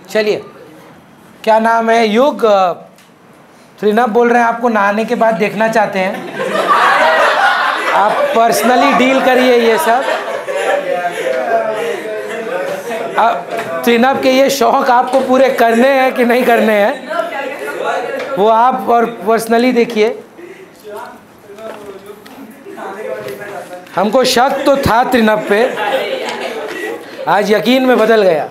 चलिए, क्या नाम है? युग त्रिनव बोल रहे हैं, आपको नहाने के बाद देखना चाहते हैं। आप पर्सनली डील करिए ये सब। त्रिनव के ये शौक आपको पूरे करने हैं कि नहीं करने हैं, वो आप और पर्सनली देखिए। हमको शक तो था त्रिनव पे, आज यकीन में बदल गया।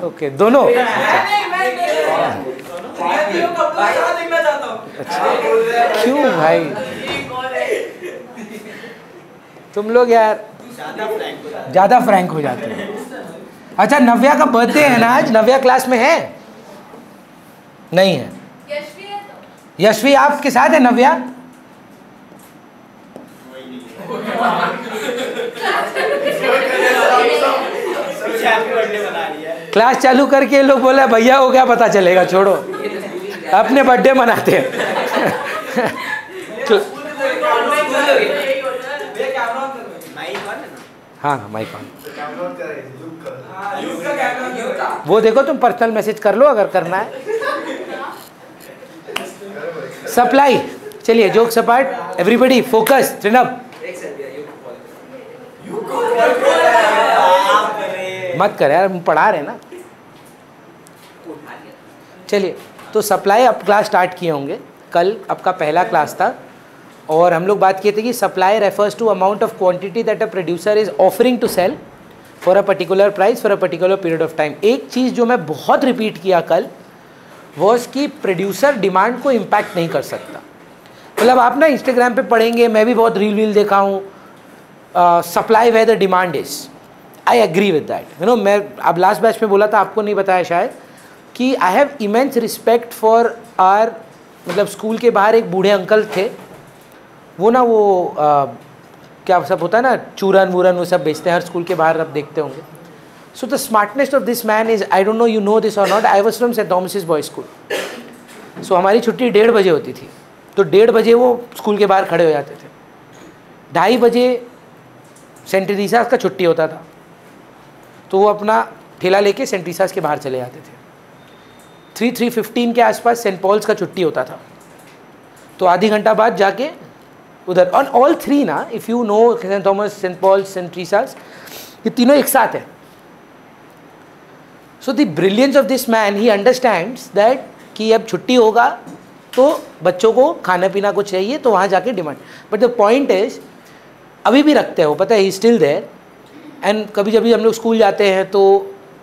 ओके, दोनों। अच्छा, क्यों भाई तुम लोग यार ज़्यादा फ्रैंक हो जाते हैं। अच्छा, नव्या का बर्थडे है ना आज? नव्या क्लास में है? नहीं है? यशवी आपके साथ है नव्या? क्लास चालू करके लोग बोला भैया हो गया, पता चलेगा, छोड़ो अपने बर्थडे मनाते हैं। हाँ हाँ, माइक ऑन। वो देखो, तुम पर्सनल मैसेज कर लो अगर करना है। सप्लाई, चलिए जोक सपाट, एवरीबडी फोकस। त्रिनव मत कर यार, हम पढ़ा रहे हैं ना। चलिए, तो सप्लाई अब क्लास स्टार्ट किए होंगे। कल आपका पहला क्लास था और हम लोग बात किए थे कि supply refers to amount of quantity that a producer is offering to sell for a particular price for a particular period of time. एक चीज़ जो मैं बहुत रिपीट किया कल वॉज कि प्रोड्यूसर डिमांड को इम्पैक्ट नहीं कर सकता। मतलब आप ना इंस्टाग्राम पे पढ़ेंगे, मैं भी बहुत रील वील देखा हूँ, supply where the demand is. I agree with that, you know. मैं अब लास्ट बैच में बोला था, आपको नहीं बताया शायद, कि I have immense respect for our, मतलब स्कूल के बाहर एक बूढ़े अंकल थे, वो ना वो क्या सब होता है ना, चूरन वूरन वो सब बेचते हैं हर स्कूल के बाहर, आप देखते होंगे। So the smartness of this man is, I don't know you know this और not, I was from Saint Thomas boys school. So हमारी छुट्टी 1:30 बजे होती थी, तो 1:30 बजे वो स्कूल के बाहर खड़े हो जाते थे। 2:30 बजे सेंट टीरेसास का छुट्टी होता था, तो वो अपना ठेला लेके सेंट टीरेसास के बाहर चले जाते थे। 3:15 के आसपास सेंट पॉल्स का छुट्टी होता था, तो आधी घंटा बाद जाके उधर, ऑन ऑल थ्री ना, if you know Saint Thomas, Saint Paul's, Saint Teresa's, ये तीनों एक साथ है। So the brilliance of this man, he understands that कि अब छुट्टी होगा तो बच्चों को खाना पीना कुछ चाहिए, तो वहाँ जाके demand. But the point is, अभी भी रखते हो, पता है, ही स्टिल देयर। एंड कभी जब हम लोग स्कूल जाते हैं तो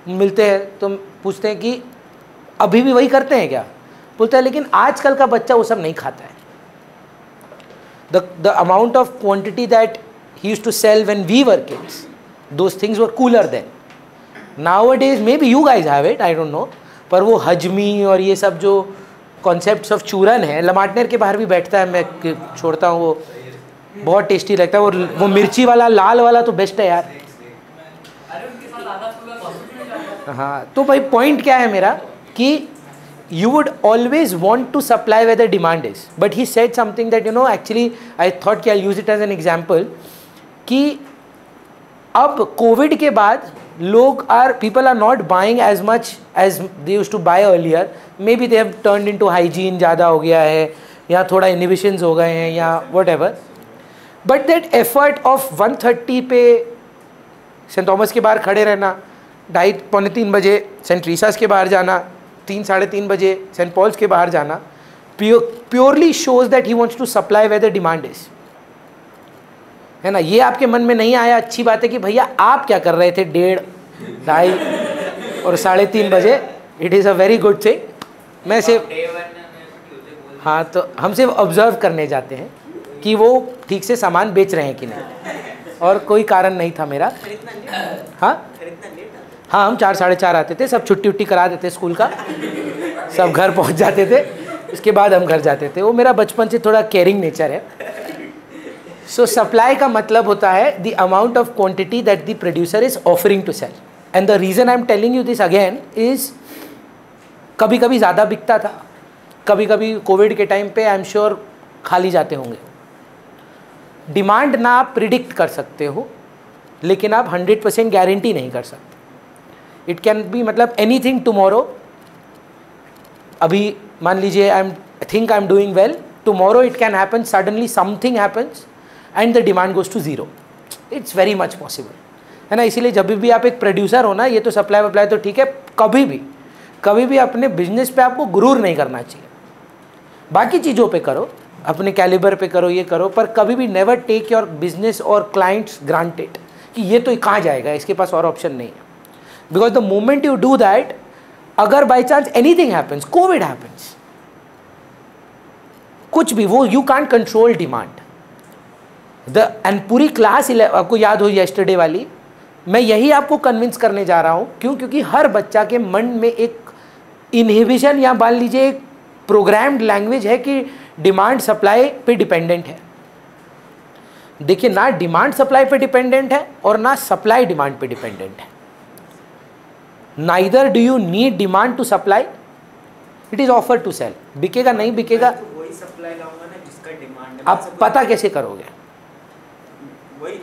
मिलते हैं, तो पूछते हैं कि अभी भी वही करते हैं क्या? बोलता है लेकिन आजकल का बच्चा वो सब नहीं खाता है। The amount of quantity that he used to sell when we were kids, those things were cooler then. Nowadays maybe you guys have it, I don't know, पर वो हजमी और ये सब जो कॉन्सेप्ट्स ऑफ चूरन है, लमाटनेर के बाहर भी बैठता है, मैं छोड़ता हूँ, वो बहुत टेस्टी लगता है। वो मिर्ची वाला लाल वाला तो बेस्ट है यार। हाँ, तो भाई पॉइंट क्या है मेरा, कि you would always want to supply where the demand is, but he said something that, you know, actually I thought कि I'll use it as an example, कि अब कोविड के बाद लोग people are not buying as much as they used to buy earlier. Maybe they have turned into hygiene ज़्यादा हो गया है, या थोड़ा inhibitions हो गए हैं, या whatever. But that effort of 1:30 पे सेंट थॉमस के बाहर खड़े रहना, 2:30-3 बजे सेंट टीरेसास के बाहर जाना, 3-3:30 बजे सेंट पॉल्स के बाहर जाना, purely shows that he wants to supply where the demand is, है ना। ये आपके मन में नहीं आया, अच्छी बात है कि भैया आप क्या कर रहे थे 1:30, 2:30 और 3:30 बजे, it is a very good thing. मैं सिर्फ, हाँ, तो हम सिर्फ ऑब्जर्व करने जाते हैं कि वो ठीक से सामान बेच रहे हैं कि नहीं, और कोई कारण नहीं था मेरा। हाँ हाँ, हम 4-4:30 आते थे, सब छुट्टी उट्टी करा देते स्कूल का, सब घर पहुंच जाते थे, उसके बाद हम घर जाते थे। वो मेरा बचपन से थोड़ा केयरिंग नेचर है। सो सप्लाई का मतलब होता है the amount of quantity that the producer is offering to sell. And the reason I am telling you this again is, कभी कभी ज़्यादा बिकता था, कभी कभी कोविड के टाइम पे आई एम श्योर खाली जाते होंगे। डिमांड ना आप प्रिडिक्ट कर सकते हो, लेकिन आप 100% गारंटी नहीं कर सकते। इट कैन बी मतलब एनीथिंग टुमारो, अभी मान लीजिए I think I am doing well, tomorrow it can happen suddenly something happens and the demand goes to zero, it's very much possible, है ना। इसीलिए जब भी आप एक प्रोड्यूसर हो ना, ये तो सप्लाई वप्लाई तो ठीक है, कभी भी अपने बिजनेस पे आपको गुरूर नहीं करना चाहिए। बाकी चीज़ों पे करो, अपने कैलिबर पे करो, ये करो, पर कभी भी नेवर टेक योर बिजनेस और क्लाइंट्स ग्रांटेड कि ये तो कहाँ जाएगा, इसके पास और ऑप्शन नहीं है। Because the moment you do that, अगर by chance anything happens, covid happens, कुछ भी, वो you can't control demand. And पूरी क्लास आपको याद हो येस्टरडे वाली, मैं यही आपको कन्विंस करने जा रहा हूँ। क्यों? क्योंकि हर बच्चा के मन में एक इनहिबिशन या मान लीजिए एक प्रोग्राम्ड लैंग्वेज है कि डिमांड सप्लाई पे डिपेंडेंट है। देखिए, ना डिमांड सप्लाई पे डिपेंडेंट है और ना सप्लाई डिमांड पे डिपेंडेंट है। Neither do you need demand to supply, it is offer to sell. बिकेगा नहीं बिकेगा, तो वही सप्लाई लाऊंगा ना जिसका डिमांड है। आप पता कैसे करोगे? वही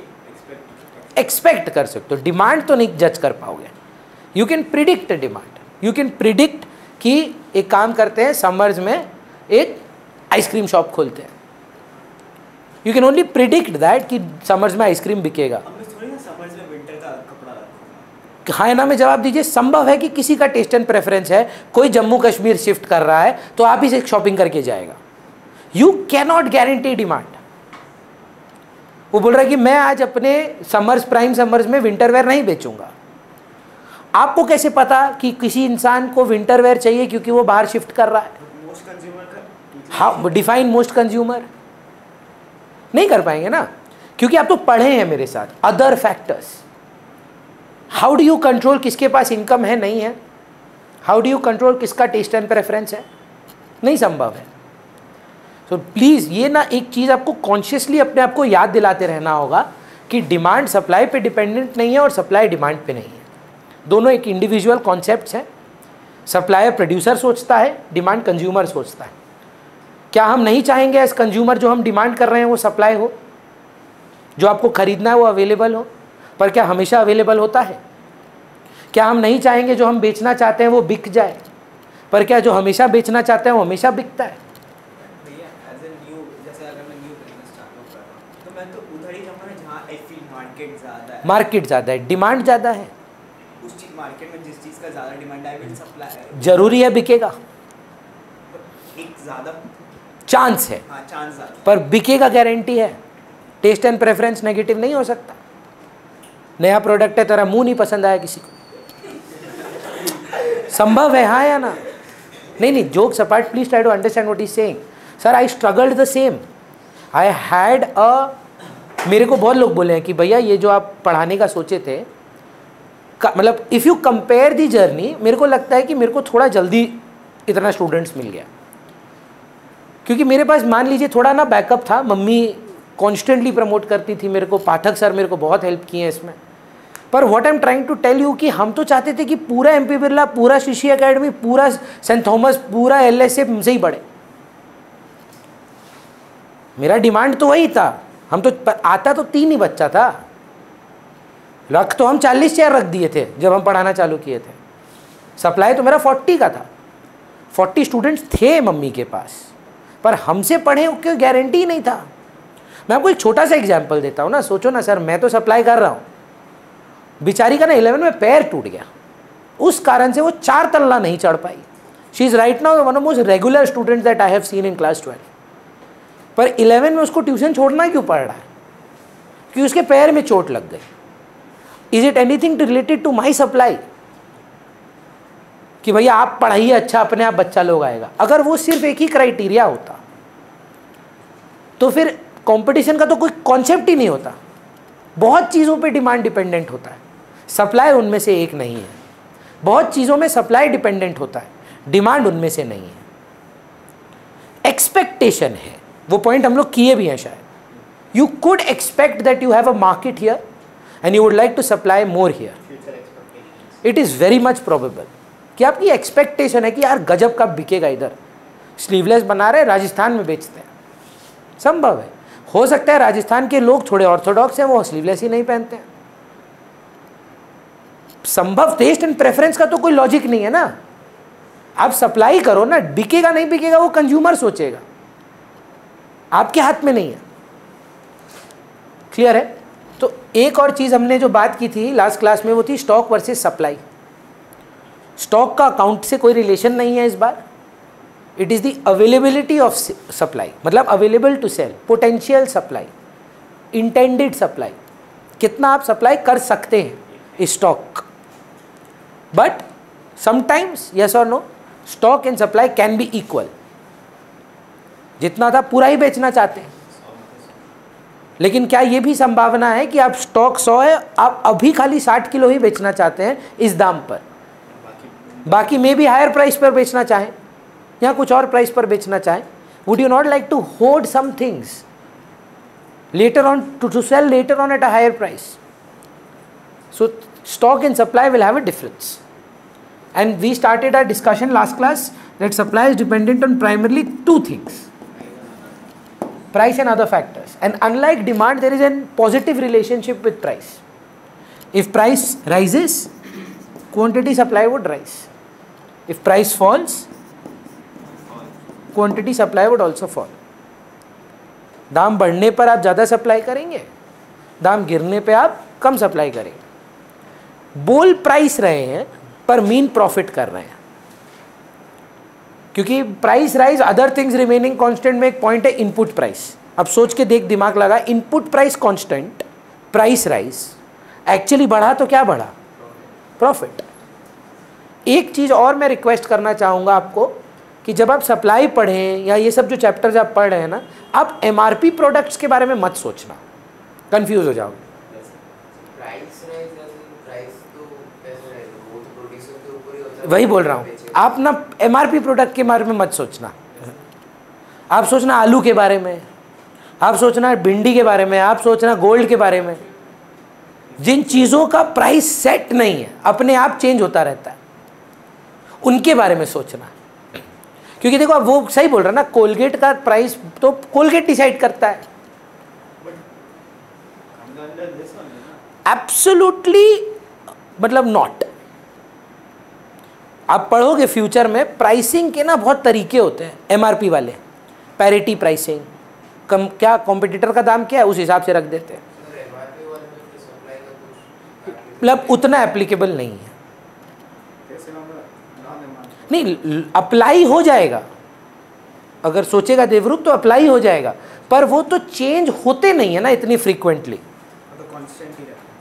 एक्सपेक्ट कर सकते हो, डिमांड तो नहीं जज कर पाओगे। You can predict demand, you can predict कि एक काम करते हैं, समर्स में एक आइसक्रीम शॉप खोलते हैं, you can only predict that कि समर्स में आइसक्रीम बिकेगा। समर्स में विंटर का कपड़ा रखूंगा। हाँ ना में जवाब दीजिए। संभव है कि किसी का टेस्ट एंड प्रेफरेंस है, कोई जम्मू कश्मीर शिफ्ट कर रहा है तो आप ही से शॉपिंग करके जाएगा। You cannot guarantee demand. वो बोल रहा है कि मैं आज अपने समर्स, प्राइम समर्स में विंटर वेयर नहीं बेचूंगा। आपको कैसे पता कि किसी इंसान को विंटर वेयर चाहिए क्योंकि वो बाहर शिफ्ट कर रहा है? मोस्ट कंज्यूमर का हाउ डिफाइन मोस्ट कंज्यूमर? नहीं कर पाएंगे ना, क्योंकि आप तो पढ़े हैं मेरे साथ। Other factors, how do you control किसके पास इनकम है, नहीं है? हाउ डू यू कंट्रोल किसका टेस्ट एंड प्रेफरेंस है? नहीं संभव है। तो प्लीज़ ये ना एक चीज़ आपको कॉन्शियसली अपने आप को याद दिलाते रहना होगा कि डिमांड सप्लाई पे डिपेंडेंट नहीं है और सप्लाई डिमांड पे नहीं है। दोनों एक इंडिविजुअल कॉन्सेप्ट्स हैं। सप्लायर प्रोड्यूसर सोचता है, डिमांड कंज्यूमर सोचता है। क्या हम नहीं चाहेंगे एज कंज्यूमर जो हम डिमांड कर रहे हैं वो सप्लाई हो, जो आपको खरीदना है वो अवेलेबल हो? पर क्या हमेशा अवेलेबल होता है? क्या हम नहीं चाहेंगे जो हम बेचना चाहते हैं वो बिक जाए? पर क्या जो हमेशा बेचना चाहते हैं वो हमेशा बिकता है? मार्केट ज़्यादा है, डिमांड ज़्यादा है। उस चीज मार्केट में जिस चीज का ज्यादा डिमांड है विल सप्लाई, जरूरी है बिकेगा? एक ज्यादा चांस है। हाँ, चांस ज्यादा, पर बिकेगा गारंटी है? टेस्ट एंड प्रेफरेंस नेगेटिव नहीं हो सकता। नया प्रोडक्ट है, तेरा मुंह नहीं पसंद आया किसी को, संभव है? हाँ या ना? नहीं, jokes apart, please try to understand what is saying. Sir, I struggled the same. I had a, मेरे को बहुत लोग बोले हैं कि भैया ये जो आप पढ़ाने का सोचे थे, मतलब if you compare the journey, मेरे को लगता है कि मेरे को थोड़ा जल्दी इतना स्टूडेंट्स मिल गया, क्योंकि मेरे पास मान लीजिए थोड़ा ना बैकअप था। मम्मी कॉन्स्टेंटली प्रमोट करती थी मेरे को, पाठक सर मेरे को बहुत हेल्प किए हैं इसमें। पर what I am trying to tell you कि हम तो चाहते थे कि पूरा एमपी बिरला, पूरा शिशी एकेडमी, पूरा सेंट थॉमस, पूरा एलएसए हमसे ही पढ़े। मेरा डिमांड तो वही था। हम तो आता तो 3 ही बच्चा था, रख तो हम 40 चेयर रख दिए थे जब हम पढ़ाना चालू किए थे। सप्लाई तो मेरा 40 का था, 40 स्टूडेंट्स थे मम्मी के पास, पर हमसे पढ़े कोई गारंटी नहीं था। मैं आपको एक छोटा सा एग्जांपल देता हूँ ना। सोचो ना सर, मैं तो सप्लाई कर रहा हूँ, बेचारी का ना 11 में पैर टूट गया, उस कारण से वो 4 तल्ला नहीं चढ़ पाई। She is right now one of most regular students that I have seen in class 12। पर 11 में उसको ट्यूशन छोड़ना क्यों पड़ रहा है? क्योंकि उसके पैर में चोट लग गई। Is it anything related to my supply कि भैया आप पढ़ाइए अच्छा, अपने आप बच्चा लोग आएगा? अगर वो सिर्फ एक ही क्राइटेरिया होता तो फिर कंपटीशन का तो कोई कॉन्सेप्ट ही नहीं होता। बहुत चीज़ों पे डिमांड डिपेंडेंट होता है, सप्लाई उनमें से एक नहीं है। बहुत चीज़ों में सप्लाई डिपेंडेंट होता है, डिमांड उनमें से नहीं है। एक्सपेक्टेशन है, वो पॉइंट हम लोग किए भी हैं शायद। You could expect that you have a market here and you would like to supply more here. It is very much probable कि आपकी एक्सपेक्टेशन है कि यार गजब का बिकेगा, इधर स्लीवलेस बना रहे, राजस्थान में बेचते हैं। संभव है, हो सकता है राजस्थान के लोग थोड़े ऑर्थोडॉक्स हैं, वो स्लीवलेस ही नहीं पहनते हैं। संभव टेस्ट एंड प्रेफरेंस का तो कोई लॉजिक नहीं है ना। आप सप्लाई करो ना, बिकेगा नहीं बिकेगा वो कंज्यूमर सोचेगा, आपके हाथ में नहीं है। क्लियर है? तो एक और चीज हमने जो बात की थी लास्ट क्लास में वो थी स्टॉक वर्सेस सप्लाई। स्टॉक का अकाउंट से कोई रिलेशन नहीं है इस बार, it is the availability of supply, मतलब available to sell, potential supply, intended supply, कितना आप सप्लाई कर सकते हैं स्टॉक। बट समटाइम्स यस और no, stock and supply can be equal. जितना था पूरा ही बेचना चाहते हैं, लेकिन क्या ये भी संभावना है कि आप स्टॉक 100 है, आप अभी खाली 60 किलो ही बेचना चाहते हैं इस दाम पर, बाकी में भी हायर प्राइस पर बेचना चाहें या कुछ और प्राइस पर बेचना चाहें? Would you not like to hold some things later on to sell later on at a higher price? So stock and supply will have a difference, and we started our discussion last class that supply is dependent on primarily two things: price and other factors. And unlike demand, there is a positive relationship with price. If price rises, quantity supply would rise. If price falls, quantity supply would also fall. दाम बढ़ने पर आप ज़्यादा supply करेंगे, दाम गिरने पे आप कम सप्लाई करेंगे। बोल प्राइस रहे हैं पर मीन प्रॉफिट कर रहे हैं, क्योंकि price rise other things remaining constant में एक पॉइंट है इनपुट प्राइस। अब सोच के देख, दिमाग लगा, input price constant, price rise, actually बढ़ा तो क्या बढ़ा? प्रॉफिट। एक चीज़ और मैं रिक्वेस्ट करना चाहूँगा आपको कि जब आप सप्लाई पढ़ें या ये सब जो चैप्टर्स आप पढ़ रहे हैं ना, आप एमआरपी प्रोडक्ट्स के बारे में मत सोचना, कंफ्यूज हो जाओगे। वही बोल रहा हूँ, आप ना एमआरपी प्रोडक्ट के बारे में मत सोचना। आप सोचना आलू के बारे में, आप सोचना भिंडी के बारे में, आप सोचना गोल्ड के बारे में। जिन चीज़ों का प्राइस सेट नहीं है, अपने आप चेंज होता रहता है, उनके बारे में सोचना। क्योंकि देखो, अब वो सही बोल रहा है ना, कोलगेट का प्राइस तो कोलगेट डिसाइड करता है। एब्सोल्युटली, मतलब नॉट। आप पढ़ोगे फ्यूचर में, प्राइसिंग के ना बहुत तरीके होते हैं एमआरपी वाले। पैरिटी प्राइसिंग, कम क्या कॉम्पिटिटर का दाम क्या है उस हिसाब से रख देते हैं, मतलब उतना एप्लीकेबल नहीं है। नहीं, अप्लाई हो जाएगा, अगर सोचेगा देवरूप तो अप्लाई हो जाएगा, पर वो तो चेंज होते नहीं है ना इतनी फ्रीक्वेंटली।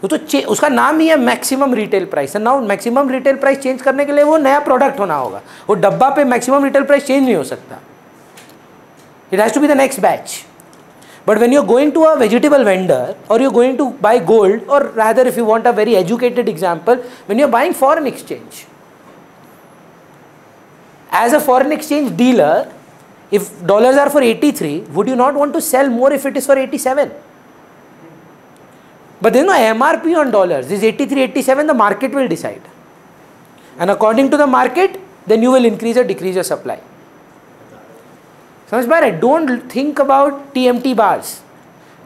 वो तो उसका नाम ही है maximum retail price. Now maximum retail price change करने के लिए वो नया प्रोडक्ट होना होगा। वो डब्बा पे मैक्सिमम रिटेल प्राइस चेंज नहीं हो सकता, it has to be the next batch. But when you're going to a vegetable vendor or you're going to buy gold, or rather if you want a very educated example, when you're buying foreign exchange, as a foreign exchange dealer, if dollars are for 83, would you not want to sell more if it is for 87? But there is no MRP on dollars. This 83, 87, the market will decide. And according to the market, then you will increase or decrease your supply. समझ पा रहे? Don't think about TMT bars,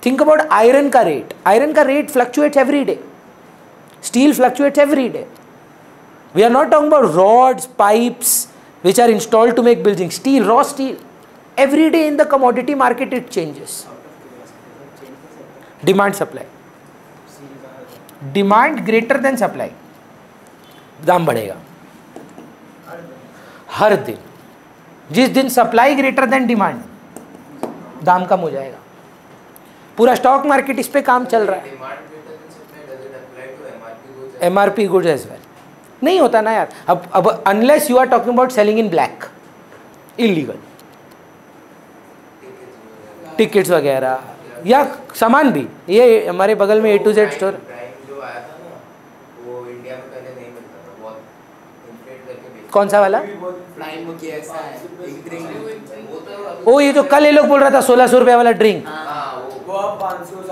think about iron का rate. Iron का rate fluctuates every day, steel fluctuates every day. We are not talking about rods, pipes which are installed to make building. Steel, raw steel, every day in the commodity market it changes. Demand supply, demand greater than supply, दाम बढ़ेगा हर दिन। जिस दिन supply greater than demand, दाम कम हो जाएगा। पूरा stock market इस पे काम चल रहा है। MRP गुड्स एज वेल नहीं होता ना यार। अब unless you are talking about selling in black, illegal tickets वगैरह या सामान भी। ये हमारे बगल में A to Z स्टोर, कौन सा वाला? ओ ये जो कल ये लोग बोल रहा था 1600 रुपये वाला ड्रिंक, वो अब 500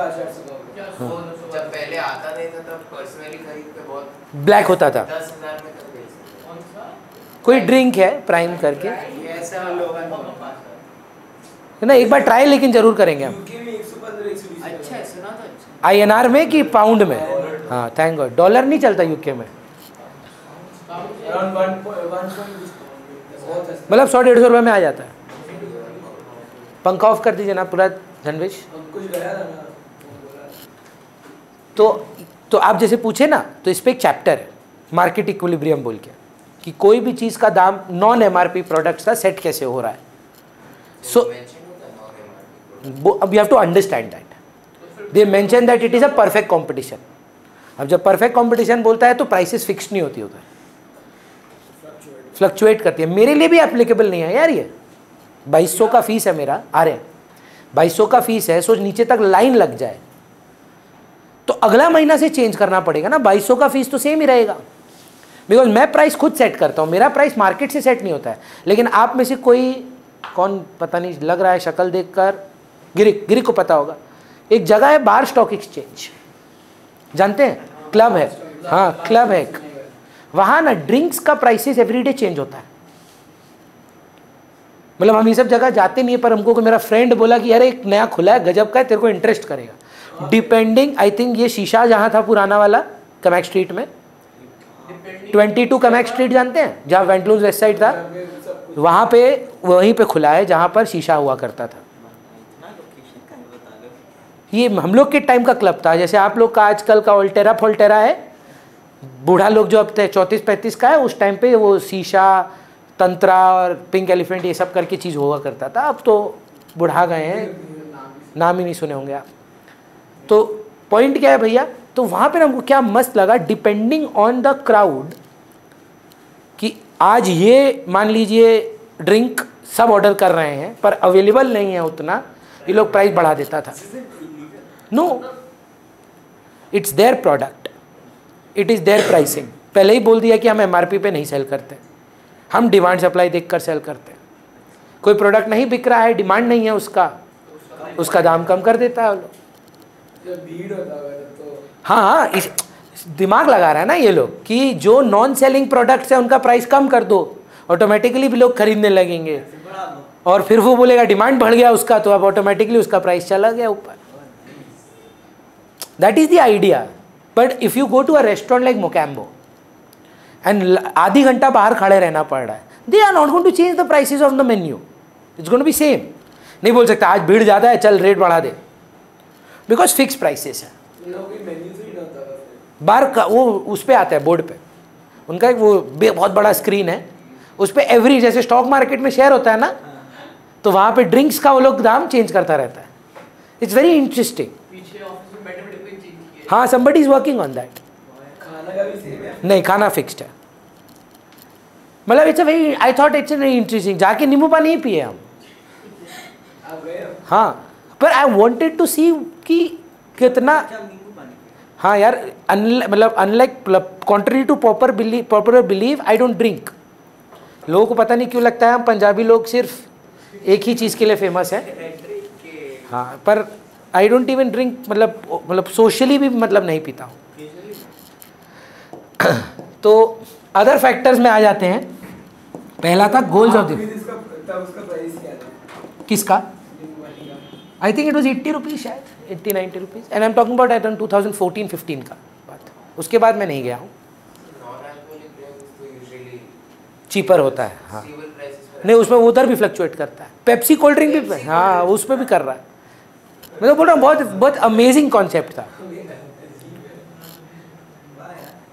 जब पहले आता नहीं था तब पर्सनली खरीद के बहुत ब्लैक होता था। 10,000 में तक कोई ड्रिंक है प्राइम करके, ऐसा लोग ना, एक बार ट्राई लेकिन जरूर करेंगे हम। अच्छा सुना तो अच्छा। INR में कि पाउंड में? हाँ, थैंक गॉड। डॉलर नहीं चलता यूके में, मतलब 100-150 रुपये में आ जाता है। पंखा ऑफ कर दीजिए ना पूरा धनवेश। तो आप जैसे पूछे ना, तो इस पर एक चैप्टर है मार्केट इक्विलिब्रियम बोल के, कि कोई भी चीज़ का दाम नॉन MRP प्रोडक्ट्स का सेट कैसे हो रहा है। सो अब you have to understand that they mention that it is a perfect competition. अब जब परफेक्ट कंपटीशन बोलता है तो प्राइसेस फिक्स नहीं होती उधर, फ्लक्चुएट करती है। मेरे लिए भी एप्लीकेबल नहीं है यार ये। 2200 का फीस है मेरा, आ रहे 2200 का फीस है, सोच नीचे तक लाइन लग जाए तो अगला महीना से चेंज करना पड़ेगा ना। 2200 का फीस तो सेम ही रहेगा, बिकॉज मैं प्राइस खुद सेट करता हूँ, मेरा प्राइस मार्केट से सेट नहीं होता है। लेकिन आप में से कोई, कौन पता नहीं लग रहा है शक्ल देखकर, गिरी को पता होगा, एक जगह है बार स्टॉक एक्सचेंज, जानते हैं? क्लब है, हाँ क्लब है। वहाँ ना ड्रिंक्स का प्राइसेस एवरीडे चेंज होता है। मतलब हम ये सब जगह जाते नहीं है, पर हमको मेरा फ्रेंड बोला कि यार एक नया खुला है गजब का है, तेरे को इंटरेस्ट करेगा। डिपेंडिंग, आई थिंक ये शीशा जहाँ था पुराना वाला कमैक स्ट्रीट में, 22 कमैक स्ट्रीट जानते हैं, जहाँ वेंटलूज वेस्ट साइड था, वहाँ पे वहीं पे खुला है जहाँ पर शीशा हुआ करता था। ये हम लोग के टाइम का क्लब था, जैसे आप लोग का आजकल का ऑल्टेरा फोल्टेरा है, बूढ़ा लोग जो अब 34-35 का है, उस टाइम पे वो शीशा, तंत्रा और पिंक एलिफेंट ये सब करके चीज़ हुआ करता था। अब तो बुढ़ा गए हैं, नाम ही नहीं सुने होंगे आप। तो पॉइंट क्या है भैया, तो वहाँ पे हमको क्या मस्त लगा, डिपेंडिंग ऑन द क्राउड, कि आज ये मान लीजिए ड्रिंक सब ऑर्डर कर रहे हैं पर अवेलेबल नहीं है उतना, ये लोग प्राइस बढ़ा देता था। No, it's their product, it is their pricing. पहले ही बोल दिया कि हम MRP पे नहीं सेल करते, हम डिमांड सप्लाई देखकर सेल करते हैं। कोई प्रोडक्ट नहीं बिक रहा है, डिमांड नहीं है उसका दाम कम कर देता है वो लोग। हाँ, इस दिमाग लगा रहा है ना ये लोग कि जो नॉन सेलिंग प्रोडक्ट्स है उनका प्राइस कम कर दो, ऑटोमेटिकली भी लोग खरीदने लगेंगे, और फिर वो बोलेगा डिमांड बढ़ गया उसका, तो अब ऑटोमेटिकली उसका प्राइस चला गया ऊपर। That is the idea. But if you go to a restaurant like Mocambo and आधी घंटा बाहर खड़े रहना पड़ रहा है, they are not going to change the prices of the menu, it's going to be same. नहीं बोल सकता आज भीड़ ज़्यादा है चल रेट बढ़ा दे, बिकॉज फिक्स प्राइसेस है। बार का वो उस पर आता है बोर्ड पे, उनका एक वो बहुत बड़ा स्क्रीन है, उस पर एवरी, जैसे स्टॉक मार्केट में शेयर होता है ना, तो वहाँ पे ड्रिंक्स का वो लोग दाम चेंज करता रहता है। It's very interesting. हाँ, somebody is working on that। खाना का भी सेम है? नहीं, खाना फिक्स्ड है। मतलब it's a very, I thought it's very interesting. जाके नींबू पानी ही पिए हम। हाँ, पर आई वांटेड टू सी कि कितना, हाँ यार, मतलब unlike contrary to popular belief, I don't drink. लोगों को पता नहीं क्यों लगता है हम पंजाबी लोग सिर्फ एक ही चीज़ के लिए फेमस है। हाँ, पर आई डोंट इवन ड्रिंक, मतलब सोशली भी मतलब नहीं पीता हूँ। तो अदर फैक्टर्स में आ जाते हैं। पहला था गोल्स ऑफ द, किसका? I think it was 80 rupees, शायद 80-90 rupees, and I am talking about I 2014-15 का बात। उसके बाद मैं नहीं गया हूँ। चीपर होता है, हाँ। नहीं, उसमें उधर भी फ्लक्चुएट करता है। पेप्सी कोल्ड ड्रिंक भी, हाँ, उसमें भी कर रहा है। मैं तो बोल रहा हूँ बहुत अमेजिंग कॉन्सेप्ट था।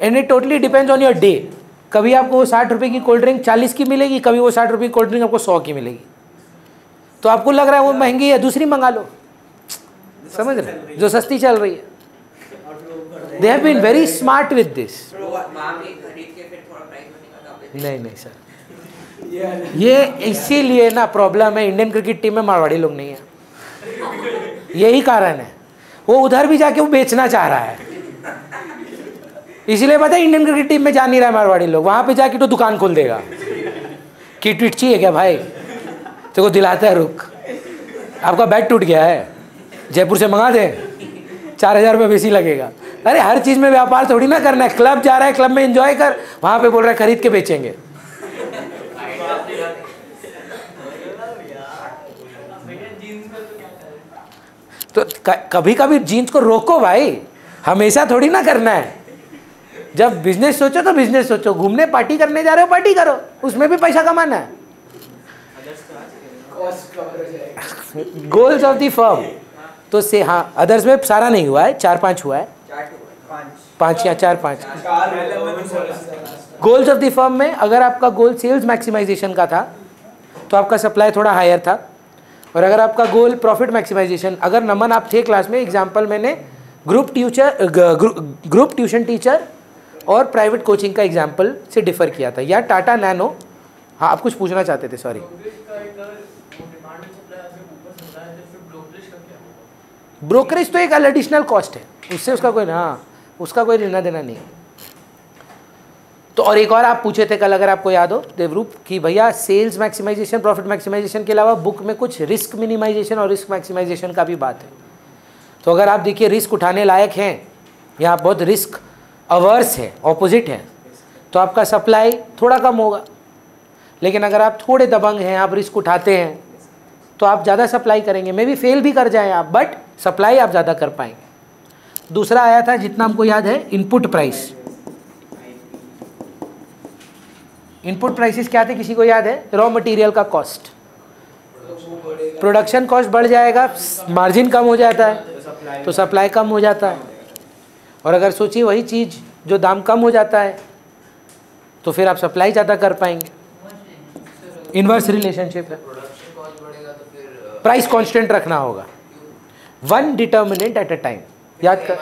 And it totally depends on your day. कभी आपको वो 60 रुपये की कोल्ड ड्रिंक 40 की मिलेगी, कभी वो 60 रुपये की कोल्ड ड्रिंक आपको 100 की मिलेगी। तो आपको लग रहा है वो महंगी है, दूसरी मंगा लो, समझ रहे, जो सस्ती चल रही है। They have been very smart with this. नहीं सर, ये इसीलिए ना प्रॉब्लम है, इंडियन क्रिकेट टीम में मारवाड़ी लोग नहीं है, यही कारण है। वो उधर भी जाके वो बेचना चाह रहा है, इसलिए पता है इंडियन क्रिकेट टीम में जा नहीं रहा है मारवाड़ी लोग। वहाँ पे जाके तो दुकान खोल देगा। किट विट चाहिए क्या भाई? तेरे को दिलाता है, रुक, आपका बैट टूट गया है, जयपुर से मंगा दे, 4000 रुपये बेसी लगेगा। अरे हर चीज़ में व्यापार थोड़ी ना करना है। क्लब जा रहा है, क्लब में एंजॉय कर, वहाँ पे बोल रहा है खरीद के बेचेंगे। तो कभी कभी जीन्स को रोको भाई, हमेशा थोड़ी ना करना है। जब बिजनेस सोचो तो बिजनेस सोचो, घूमने पार्टी करने जा रहे हो पार्टी करो, उसमें भी पैसा कमाना है। गोल्स ऑफ द फर्म तो से, हाँ अदर्स में सारा नहीं हुआ है, 4-5 हुआ है, 5 या 4-5। गोल्स ऑफ द फर्म में अगर आपका गोल सेल्स मैक्सिमाइजेशन का था तो आपका सप्लाई थोड़ा हायर था, और अगर आपका गोल प्रॉफिट मैक्सिमाइजेशन, अगर नमन आप थे क्लास में, एग्जांपल मैंने ग्रुप ट्यूशन टीचर और प्राइवेट कोचिंग का एग्जांपल से डिफर किया था, या टाटा नैनो। हाँ आप कुछ पूछना चाहते थे, सॉरी। ब्रोकरेज तो एक एडिशनल कॉस्ट है, उससे उसका कोई, हाँ उसका कोई लेना देना नहीं है। तो और एक और आप पूछे थे कल, अगर आपको याद हो देवरूप, कि भैया सेल्स मैक्सिमाइजेशन प्रॉफिट मैक्सिमाइजेशन के अलावा बुक में कुछ रिस्क मिनिमाइजेशन और रिस्क मैक्सिमाइजेशन का भी बात है। तो अगर आप देखिए रिस्क उठाने लायक हैं या आप बहुत रिस्क अवर्स है, ऑपोजिट है, तो आपका सप्लाई थोड़ा कम होगा। लेकिन अगर आप थोड़े दबंग हैं, आप रिस्क उठाते हैं, तो आप ज़्यादा सप्लाई करेंगे, मे भी फेल भी कर जाएं आप, बट सप्लाई आप ज़्यादा कर पाएंगे। दूसरा आया था जितना हमको याद है, इनपुट प्राइस। इनपुट प्राइसेस क्या थे, किसी को याद है? रॉ मटेरियल का कॉस्ट, प्रोडक्शन कॉस्ट बढ़ जाएगा, मार्जिन कम हो जाता है तो सप्लाई कम हो जाता है। और अगर सोचिए वही चीज़ जो दाम कम हो जाता है तो फिर आप सप्लाई ज़्यादा कर पाएंगे। इनवर्स रिलेशनशिप है। प्राइस कांस्टेंट रखना होगा, one determinant at a time. याद कर,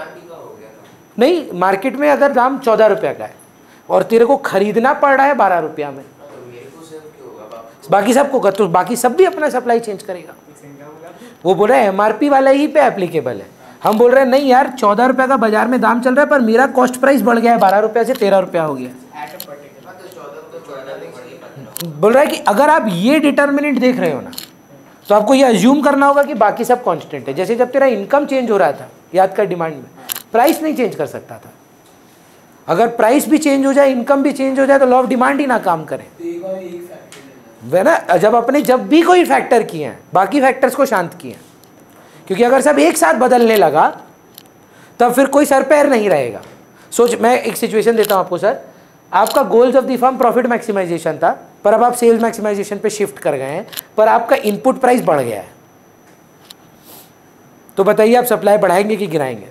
नहीं मार्केट में अगर दाम 14 रुपये का है और तेरे को खरीदना पड़ रहा है 12 रुपया में, बाकी सबको कर, तो बाकी सब भी अपना सप्लाई चेंज करेगा। वो बोल रहे हैं एमआरपी वाला ही पे एप्लीकेबल है, हम बोल रहे हैं नहीं यार 14 रुपये का बाजार में दाम चल रहा है पर मेरा कॉस्ट प्राइस बढ़ गया है, 12 रुपये से 13 रुपया हो गया। बोल रहा है कि अगर आप ये डिटर्मिनेंट देख रहे हो ना, तो आपको ये अज्यूम करना होगा कि बाकी सब कांस्टेंट है। जैसे जब तेरा इनकम चेंज हो रहा था, याद कर, डिमांड में प्राइस नहीं चेंज कर सकता था। अगर प्राइस भी चेंज हो जाए, इनकम भी चेंज हो जाए, तो लॉ ऑफ डिमांड ही ना काम करे, वे ना। जब भी कोई फैक्टर किए हैं, बाकी फैक्टर्स को शांत किए हैं, क्योंकि अगर सब एक साथ बदलने लगा तब फिर कोई सर पैर नहीं रहेगा। सोच, मैं एक सिचुएशन देता हूं आपको सर, आपका goals of the firm profit maximisation था, पर अब आप सेल्स मैक्सिमाइजेशन पे शिफ्ट कर गए हैं, पर आपका इनपुट प्राइस बढ़ गया है, तो बताइए आप सप्लाई बढ़ाएंगे कि गिराएंगे?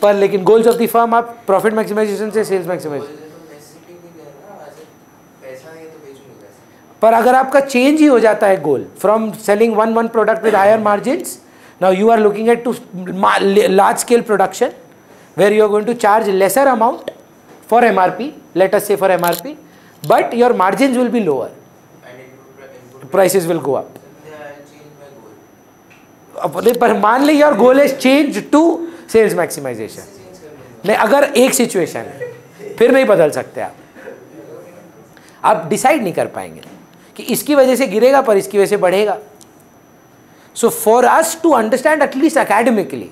पर लेकिन गोल्स ऑफ द फर्म आप प्रॉफिट मैक्सिमाइजेशन से सेल्स मैक्सिमाइजेशन, पर अगर आपका चेंज ही हो जाता है goal, from selling one product with higher margins, now you are looking at to large scale production where you are going to charge lesser amount for MRP, let us say for MRP, but your margins will be lower, prices will go up. पर मान ली your goal is change to sales maximization, नहीं, अगर एक situation है फिर नहीं बदल सकते आप डिसाइड नहीं कर पाएंगे कि इसकी वजह से गिरेगा पर इसकी वजह से बढ़ेगा। So for us to understand at least academically,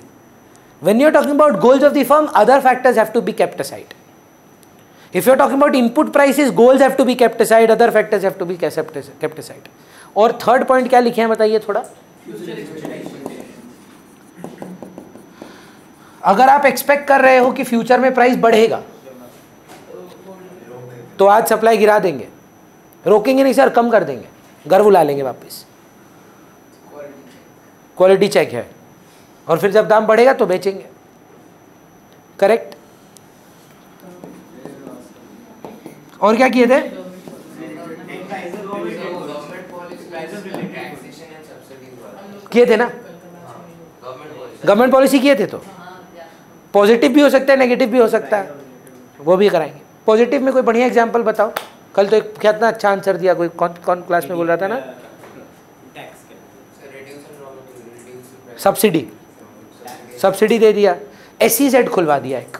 when you are talking about goals of the firm, other factors have to be kept aside. If you are talking about input prices, goals have to be kept aside, other factors have to be kept aside. और third point क्या लिखे हैं बताइए थोड़ा। अगर आप expect कर रहे हो कि फ्यूचर में प्राइस बढ़ेगा तो आज सप्लाई गिरा देंगे, रोकेंगे नहीं सर, कम कर देंगे, घर बुला लेंगे वापस, क्वालिटी चेक है, और फिर जब दाम बढ़ेगा तो बेचेंगे। करेक्ट? और क्या किए थे? किए थे ना, गवर्नमेंट पॉलिसी किए थे, तो पॉजिटिव भी हो सकता है नेगेटिव भी हो सकता है, वो भी कराएंगे। पॉजिटिव में कोई बढ़िया एग्जांपल बताओ। कल तो एक कितना अच्छा आंसर दिया, कोई कौन क्लास में बोल रहा था ना, सब्सिडी दे दिया, SEZ खुलवा दिया, एक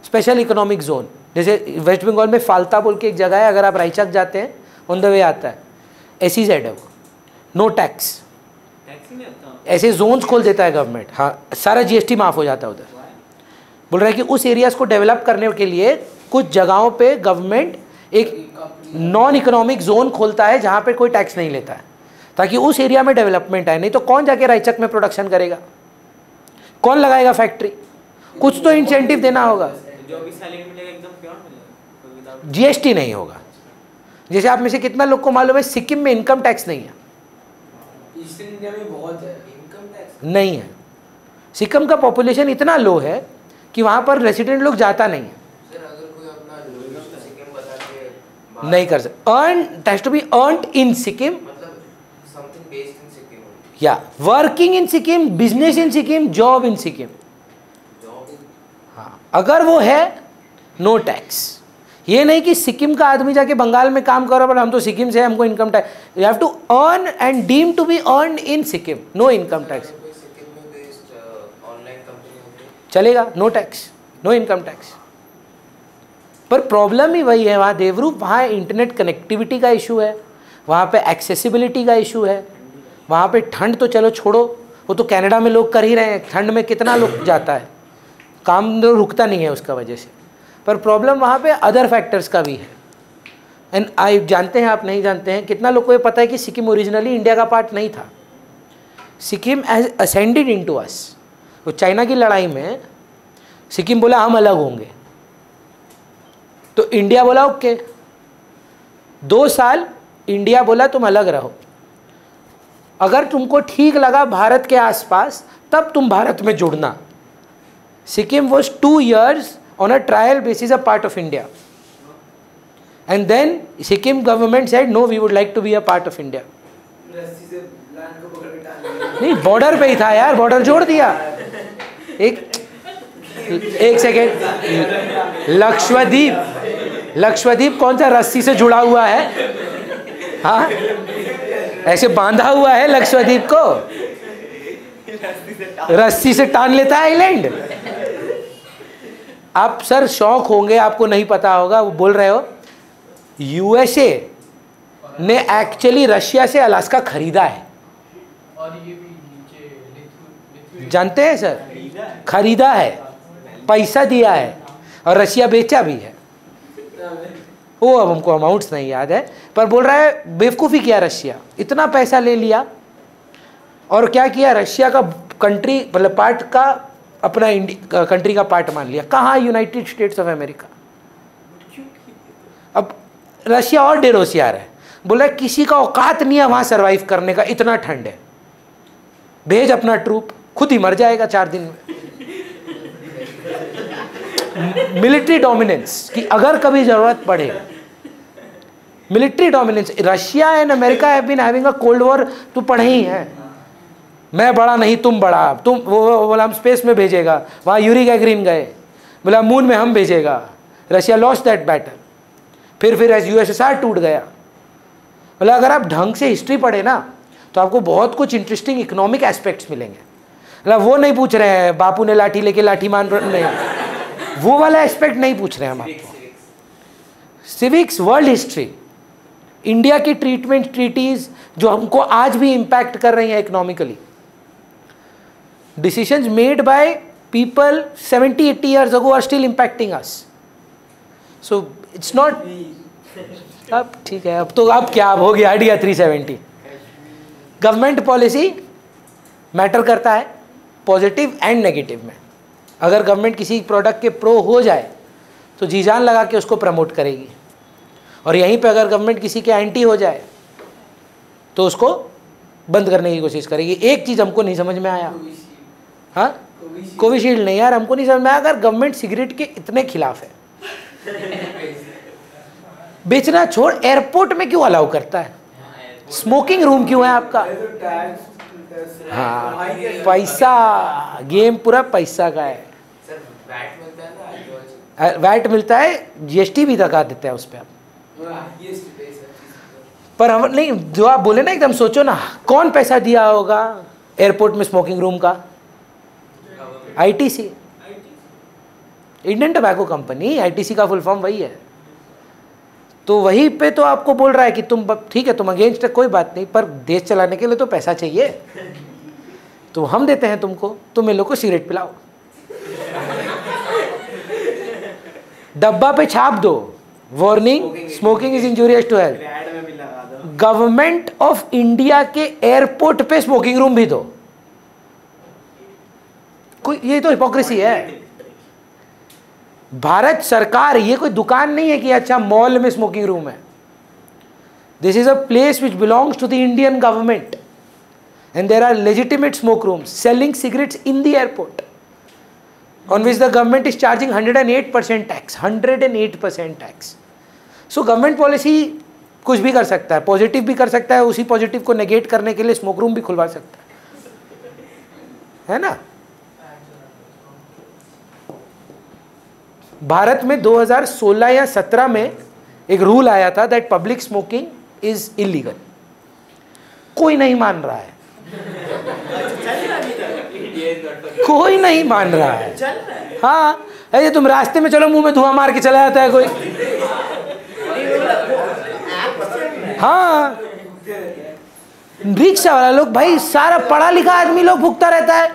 स्पेशल इकोनॉमिक जोन। जैसे वेस्ट बंगाल में फाल्ता बोल के एक जगह है, अगर आप रायचक जाते हैं ऑन द वे आता है, SEZ है वो, नो टैक्स, ऐसे जोन्स खोल देता है गवर्नमेंट। हाँ, सारा GST माफ़ हो जाता है उधर। बोल रहा है कि उस एरियाज को डेवलप करने के लिए कुछ जगहों पे गवर्नमेंट एक नॉन इकोनॉमिक जोन खोलता है जहाँ पे कोई टैक्स नहीं लेता है, ताकि उस एरिया में डेवलपमेंट आए। नहीं तो कौन जाके रायचक में प्रोडक्शन करेगा? कौन लगाएगा फैक्ट्री? कुछ तो इंसेंटिव देना होगा। जो भी सैलरी मिलेगा एकदम प्योर मिलेगा, जीएसटी नहीं होगा। जैसे आप में से कितना लोग को मालूम है सिक्किम में इनकम टैक्स नहीं है? ईस्ट इंडिया में बहुत है इनकम टैक्स नहीं है। सिक्किम का पॉपुलेशन इतना लो है कि वहाँ पर रेसिडेंट लोग जाता नहीं है। सर अगर कोई अपना सिक्किम बता के नहीं कर सकते। Earn has to be earned in Sikkim, मतलब समथिंग बेस्ड इन सिक्किम, या working in Sikkim, business in Sikkim, job in Sikkim. Job, हाँ, अगर वो है नो टैक्स। ये नहीं कि सिक्किम का आदमी जाके बंगाल में काम करो पर हम तो सिक्किम से हमको income tax. You have to earn and deem to be earn in Sikkim, no income tax. कोई सिक्किम में बेस्ड ऑनलाइन कंपनी होती है, चलेगा, no tax, no income tax. पर प्रॉब्लम ही वही है वहाँ देवरूप, वहाँ इंटरनेट कनेक्टिविटी का इशू है, वहाँ पे एक्सेसिबिलिटी का इशू है, वहाँ पे ठंड तो चलो छोड़ो, वो तो कनाडा में लोग कर ही रहे हैं, ठंड में कितना लोग जाता है, काम तो रुकता नहीं है उसका वजह से। पर प्रॉब्लम वहाँ पे अदर फैक्टर्स का भी है। एंड आई जानते हैं, आप नहीं जानते हैं, कितना लोग को ये पता है कि सिक्किम ओरिजिनली इंडिया का पार्ट नहीं था। Sikkim as ascended into us. वो चाइना की लड़ाई में सिक्किम बोला हम अलग होंगे, तो इंडिया बोला ओके। 2 साल इंडिया बोला तुम अलग रहो, अगर तुमको ठीक लगा भारत के आसपास तब तुम भारत में जुड़ना। Sikkim was 2 years on a trial basis a part of India, and then Sikkim government said no, we would like to be a part of India. रस्सी से लैंड को पकड़ के टांग दिया। नहीं, बॉर्डर पे ही था यार, बॉर्डर जोड़ दिया। एक सेकेंड, लक्षद्वीप कौन सा रस्सी से जुड़ा हुआ है? हाँ, ऐसे बांधा हुआ है लक्षद्वीप को, रस्सी से टान लेता है आइलैंड। आप सर शौक होंगे, आपको नहीं पता होगा, वो बोल रहे हो यूएसए ने एक्चुअली रशिया से अलास्का खरीदा है। और ये भी नीचे जानते हैं सर? खरीदा है, पैसा दिया है, और रशिया बेचा भी है। वो अब हमको अमाउंट्स नहीं याद है, पर बोल रहा है बेवकूफ़ी किया रशिया, इतना पैसा ले लिया और क्या किया, रशिया का कंट्री मतलब पार्ट का अपना कंट्री का पार्ट मान लिया। कहाँ? United states of America. अब रशिया और डेढ़ होशियार है, बोला किसी का औकात नहीं है वहाँ सरवाइव करने का, इतना ठंड है, भेज अपना ट्रूप, खुद ही मर जाएगा 4 दिन में। मिलिट्री डोमिनेंस कि अगर कभी जरूरत पड़े, military dominance. Russia and America have been having a cold war, तो पढ़े ही हैं, मैं बड़ा नहीं तुम बड़ा, तुम वो बोला हम स्पेस में भेजेगा, वहाँ यूरी गैगरिन गए, बोला मून में हम भेजेगा, रशिया लॉस्ट दैट बैटल। फिर यूएसएसआर टूट गया। बोला अगर आप ढंग से हिस्ट्री पढ़े ना तो आपको बहुत कुछ इंटरेस्टिंग इकोनॉमिक एस्पेक्ट्स मिलेंगे। बोला वो नहीं पूछ रहे हैं बापू ने लाठी लेके लाठी मान, नहीं, वो वाला एस्पेक्ट नहीं पूछ रहे हैं हम आपको। सिविक्स, वर्ल्ड हिस्ट्री, इंडिया की ट्रीटमेंट ट्रीटीज जो हमको आज भी इम्पैक्ट कर रही हैं economically, decisions made by people 70-80 years ago are still impacting us. So it's not, अब ठीक है, अब तो अब क्या अब हो गया आइडिया 370। गवर्नमेंट पॉलिसी मैटर करता है पॉजिटिव एंड नेगेटिव में। अगर गवर्नमेंट किसी प्रोडक्ट के प्रो हो जाए तो जी जान लगा के उसको प्रमोट करेगी, और यहीं पे अगर गवर्नमेंट किसी के एंटी हो जाए तो उसको बंद करने की कोशिश करेगी। एक चीज़ हमको नहीं समझ में आया, हाँ कोविशील्ड नहीं यार, हमको नहीं समझ में आया, अगर गवर्नमेंट सिगरेट के इतने खिलाफ है, बेचना छोड़ एयरपोर्ट में क्यों अलाउ करता है? स्मोकिंग रूम क्यों है आपका? हाँ, पैसा, गेम पूरा पैसा का है। सर वैट मिलता है ना, वैट मिलता है, जीएसटी भी लगा देते हैं उस पर। पर हम नहीं, जो आप बोले ना एकदम सोचो ना, कौन पैसा दिया होगा एयरपोर्ट में स्मोकिंग रूम का? ITC, Indian tobacco company, ITC का फुल फॉर्म वही है। तो वहीं पे तो आपको बोल रहा है कि तुम ठीक है, तुम अगेंस्ट है कोई बात नहीं, पर देश चलाने के लिए तो पैसा चाहिए, तो हम देते हैं तुमको, तुम इन लोग को सिगरेट पिलाओ। डब्बा पे छाप दो, warning, smoking is injurious to health. Government of India के एयरपोर्ट पे स्मोकिंग रूम भी दो, कोई, ये तो हिपोक्रेसी है। भारत सरकार, ये कोई दुकान नहीं है कि अच्छा मॉल में स्मोकिंग रूम है। This is a place which belongs to the Indian government and there are legitimate smoke rooms selling cigarettes in the airport on which the government is charging 108% tax, 108% tax. So government policy कुछ भी कर सकता है, positive भी कर सकता है, उसी पॉजिटिव को नेगेट करने के लिए स्मोक रूम भी खुलवा सकता है ना। भारत में 2016 या 17 में एक रूल आया था that public smoking is illegal. कोई नहीं मान रहा है, कोई नहीं मान रहा है। हाँ, अरे तुम रास्ते में चलो, मुंह में धुआं मार के चला जाता है कोई। हाँ, रिक्शा वाला लोग भाई, सारा पढ़ा लिखा आदमी लोग भुगता रहता है।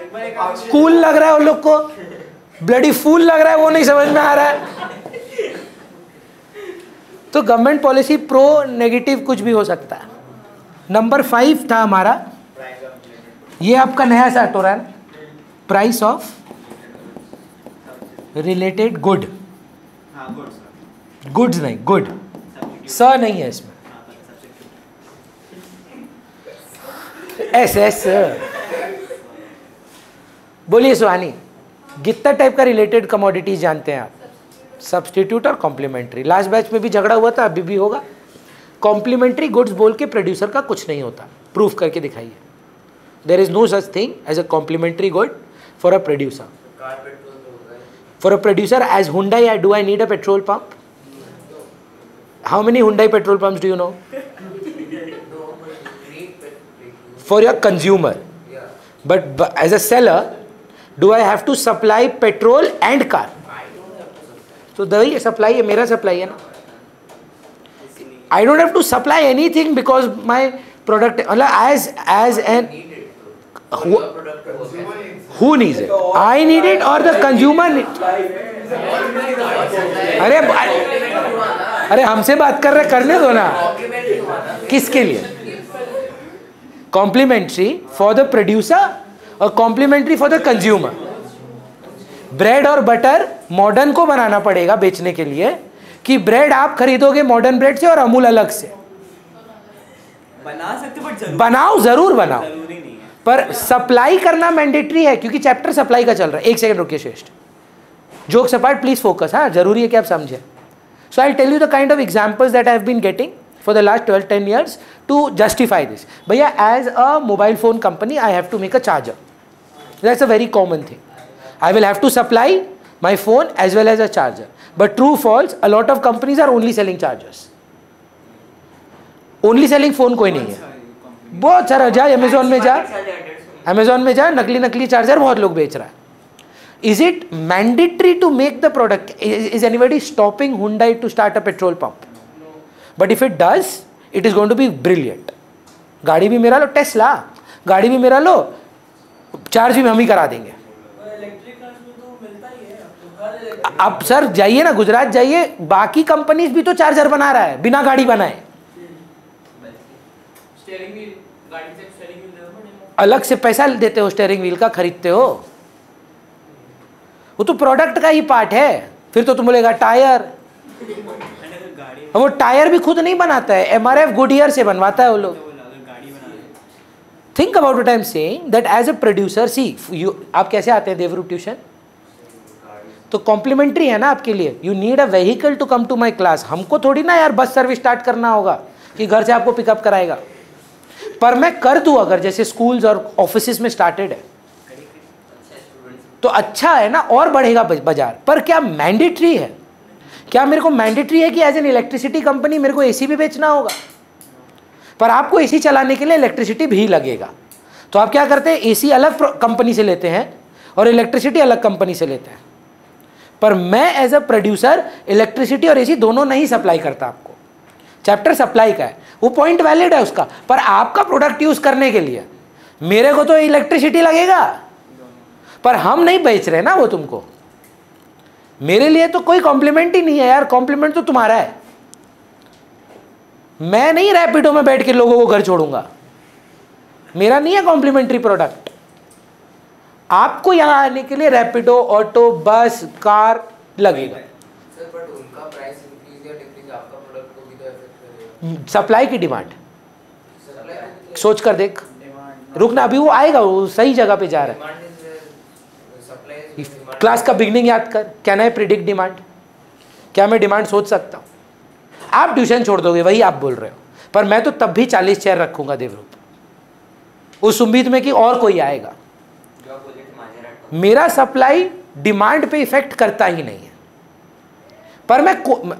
कूल लग रहा है उन लोग को, ब्लडी फूल लग रहा है, वो नहीं समझ में आ रहा है। तो गवर्नमेंट पॉलिसी प्रो नेगेटिव कुछ भी हो सकता है। नंबर 5 था हमारा, ये आपका नया सेट हो रहा है, price of related good. Goods नहीं, गुड स नहीं है इसमें, एस। बोलिए सुहानी, कितना टाइप का रिलेटेड कमोडिटीज जानते हैं आप? सब्स्टिट्यूट और कॉम्प्लीमेंट्री। लास्ट बैच में भी झगड़ा हुआ था, अभी भी होगा। कॉम्प्लीमेंट्री गुड्स बोल के प्रोड्यूसर का कुछ नहीं होता, प्रूफ करके दिखाइए। There is no such thing as a complementary good for a producer. For a producer, as Hyundai, do I need a petrol pump? How many Hyundai petrol pumps do you know? For your consumer. But as a seller, do I have to supply petrol and car? So the supply है, मेरा supply है ना। I don't have to supply anything because my product, as an who needs it? I need it or the consumer need? अरे हमसे बात कर रहे, करने दो ना। किसके लिए? कॉम्प्लीमेंट्री फॉर द प्रोड्यूसर और complementary for the consumer. Bread और बटर मॉडर्न को बनाना पड़ेगा बेचने के लिए, कि ब्रेड आप खरीदोगे मॉडर्न ब्रेड से और अमूल अलग से। बना सकते, बट बनाओ, जरूर बनाओ, पर सप्लाई करना मैंडेटरी है, क्योंकि चैप्टर सप्लाई का चल रहा है। एक सेकंड रुकिए श्रेष्ठ, जोक्स अपार्ट प्लीज फोकस। हाँ, जरूरी है कि आप समझें। So I tell you the kind of examples that I have been getting for the last 12-10 years to justify this. भैया, as a mobile phone company I have to make a charger, that's a very common thing. I will have to supply my phone as well as a charger, but true false, a lot of companies are only selling chargers, only selling phone कोई नहीं है। बहुत सारा, जा Amazon में जा, Amazon में जा, नकली नकली चार्जर बहुत लोग बेच रहा है। Is it mandatory to make the product? Is anybody stopping Hyundai to start a petrol pump? But if it does, it is going to be brilliant. गाड़ी भी मेरा लो, टेस्ला गाड़ी भी मेरा लो, चार्ज भी हम ही करा देंगे। अब सर जाइए ना, गुजरात जाइए, बाकी कंपनीज भी तो चार्जर बना रहा है बिना गाड़ी बनाए। अलग से पैसा देते हो, स्टीयरिंग व्हील का खरीदते हो, वो तो प्रोडक्ट का ही पार्ट है। फिर तो तुम बोलेगा टायर, वो टायर भी खुद नहीं बनाता है, MRF गुडियर से बनवाता है वो लोग। Think about it, I am saying that as a producer, see you, आप कैसे आते हैं देवरूप ट्यूशन? तो कॉम्प्लीमेंट्री है ना आपके लिए। You need a vehicle to come to my class. हमको थोड़ी ना यार बस सर्विस स्टार्ट करना होगा कि घर से आपको पिकअप कराएगा, पर मैं कर दूं अगर, जैसे स्कूल्स और ऑफिसेज में स्टार्टेड है तो अच्छा है ना, और बढ़ेगा बाजार। पर क्या मैंडेटरी है? क्या मेरे को मैंडेटरी है कि एज एन इलेक्ट्रिसिटी कंपनी मेरे को एसी भी बेचना होगा? पर आपको एसी चलाने के लिए इलेक्ट्रिसिटी भी लगेगा, तो आप क्या करते हैं, एसी अलग कंपनी से लेते हैं और इलेक्ट्रिसिटी अलग कंपनी से लेते हैं। पर मैं एज अ प्रोड्यूसर इलेक्ट्रिसिटी और एसी दोनों नहीं सप्लाई करता आपको। चैप्टर सप्लाई का है, वो पॉइंट वैलिड है उसका, पर आपका प्रोडक्ट यूज करने के लिए मेरे को तो इलेक्ट्रिसिटी लगेगा, पर हम नहीं बेच रहे ना वो तुमको। मेरे लिए तो कोई कॉम्प्लीमेंट ही नहीं है यार, कॉम्प्लीमेंट तो तुम्हारा है। मैं नहीं रैपिडो में बैठ के लोगों को घर छोड़ूंगा, मेरा नहीं है कॉम्प्लीमेंट्री प्रोडक्ट। आपको यहाँ आने के लिए रैपिडो, ऑटो, बस, कार लगेगा। सर बट उनका प्राइस इंक्रीज या डिक्रीज आपका प्रोडक्ट को भी तो इफेक्ट करेगा। सप्लाई की डिमांड सोच कर देख, रुकना, अभी वो आएगा, वो सही जगह पे जा रहा है। क्लास का बिगनिंग याद कर, कैन आई प्रिडिक्ट डिमांड? क्या मैं डिमांड सोच सकता हूँ? आप ट्यूशन छोड़ दोगे, वही आप बोल रहे हो, पर मैं तो तब भी 40 चेयर रखूंगा देवरूप, उस उम्मीद में कि और कोई आएगा। मेरा सप्लाई डिमांड पे इफेक्ट करता ही नहीं है। पर मैं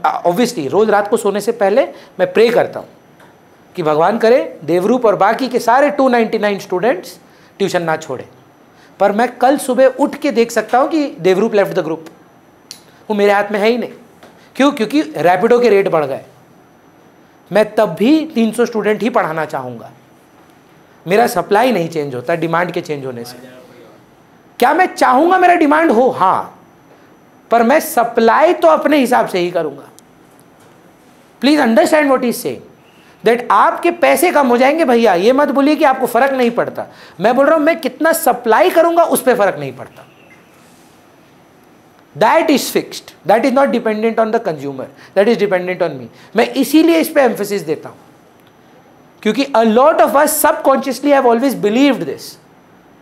ऑब्वियसली रोज रात को सोने से पहले मैं प्रे करता हूँ कि भगवान करे देवरूप और बाकी के सारे 299 स्टूडेंट्स ट्यूशन ना छोड़े। पर मैं कल सुबह उठ के देख सकता हूँ कि देवरूप लेफ्ट द ग्रुप, वो मेरे हाथ में है ही नहीं। क्यों? क्योंकि रैपिडो के रेट बढ़ गए। मैं तब भी 300 स्टूडेंट ही पढ़ाना चाहूँगा। मेरा सप्लाई नहीं चेंज होता डिमांड के चेंज होने से। क्या मैं चाहूँगा मेरा डिमांड हो? हाँ, पर मैं सप्लाई तो अपने हिसाब से ही करूँगा। Please understand what is saying that आपके पैसे कम हो जाएंगे भैया, ये मत बोलिए कि आपको फर्क नहीं पड़ता। मैं बोल रहा हूँ मैं कितना सप्लाई करूँगा उस पर फर्क नहीं पड़ता। That is fixed. That is not dependent on the consumer. That is dependent on me. मैं इसीलिए इस पे एम्फेसिस देता हूँ क्योंकि a lot of us subconsciously have always believed this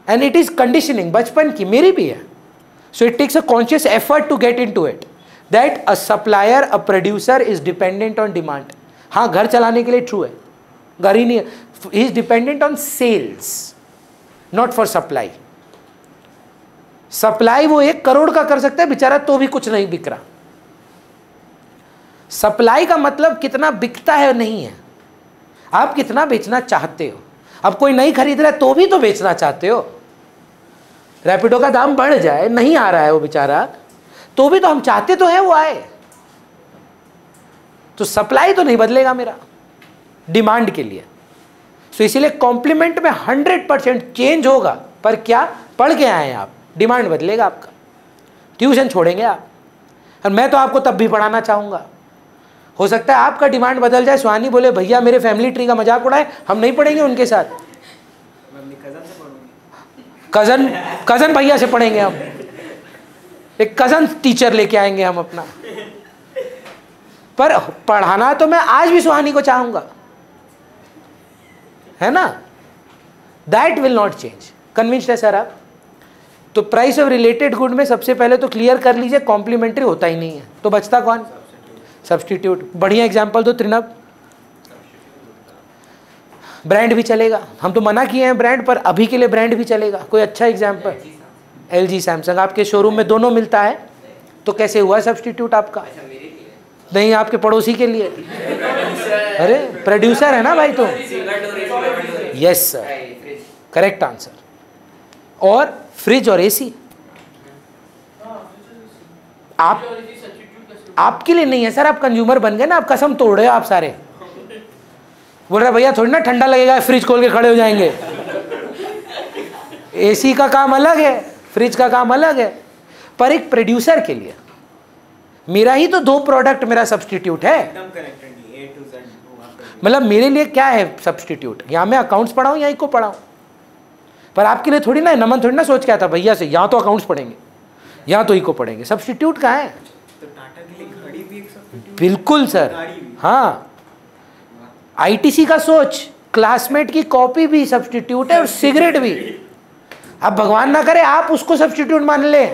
and it is conditioning, बचपन की, मेरी भी है। So it takes a conscious effort to get into it that a supplier, a producer is dependent on demand. हाँ, घर चलाने के लिए true है, घर ही नहीं है। He is dependent on sales, not for supply. Supply वो 1 करोड़ का कर सकता है बेचारा, तो भी कुछ नहीं बिक रहा। सप्लाई का मतलब कितना बिकता है नहीं है, आप कितना बेचना चाहते हो। अब कोई नहीं खरीद रहा है तो भी तो बेचना चाहते हो। रैपिडो का दाम बढ़ जाए, नहीं आ रहा है वो बेचारा, तो भी तो हम चाहते तो हैं वो आए। तो सप्लाई तो नहीं बदलेगा मेरा डिमांड के लिए। सो इसीलिए कॉम्प्लीमेंट में 100% चेंज होगा, पर क्या पढ़ के आए हैं आप, डिमांड बदलेगा आपका। ट्यूशन छोड़ेंगे आप, और मैं तो आपको तब भी पढ़ाना चाहूँगा। हो सकता है आपका डिमांड बदल जाए, सुहानी बोले भैया मेरे फैमिली ट्री का मजाक उड़ाए, हम नहीं पढ़ेंगे उनके साथ, कज़न भैया से पढ़ेंगे हम, एक कज़न टीचर लेके आएंगे हम अपना। पर पढ़ाना तो मैं आज भी सुहानी को चाहूँगा, है ना। That will not change. Convinced है सर आप? तो प्राइस ऑफ रिलेटेड गुड में सबसे पहले तो क्लियर कर लीजिए कॉम्प्लीमेंट्री होता ही नहीं है, तो बचता कौन? सब्स्टिट्यूट। बढ़िया एग्जांपल दो त्रिनब। ब्रांड भी चलेगा, हम तो मना किए हैं ब्रांड, पर अभी के लिए ब्रांड भी चलेगा। कोई अच्छा एग्जांपल? LG, Samsung. आपके शोरूम में दोनों मिलता है, तो कैसे हुआ सब्स्टिट्यूट आपका? नहीं, आपके पड़ोसी के लिए। अरे प्रोड्यूसर है ना भाई तुम। Yes sir, correct answer. और फ्रिज और एसी आपके लिए नहीं है सर, आप कंज्यूमर बन गए ना, आप कसम तोड़ रहे हो आप सारे। बोल रहे भैया थोड़ी ना ठंडा लगेगा, फ्रिज खोल के खड़े हो जाएंगे। एसी का काम अलग है, फ्रिज का काम अलग है। पर एक प्रोड्यूसर के लिए मेरा ही तो 2 प्रोडक्ट मेरा सब्स्टिट्यूट है। मतलब मेरे लिए क्या है सब्स्टिट्यूट? यहाँ मैं अकाउंट्स पढ़ाऊँ या इको पढ़ाऊँ? पर आपके लिए थोड़ी ना, नमन थोड़ी ना सोच के आता भैया से यहाँ तो अकाउंट्स पढ़ेंगे, यहाँ तो इको पढ़ेंगे। सब्स्टिट्यूट कहाँ है? तो टाटा के लिए घड़ी भी एक सब्स्टिट्यूट। बिल्कुल सर, हाँ। ITC का सोच, क्लासमेट की कॉपी भी सब्स्टिट्यूट है और सिगरेट भी। अब भगवान ना करे आप उसको सब्स्टिट्यूट मान ले,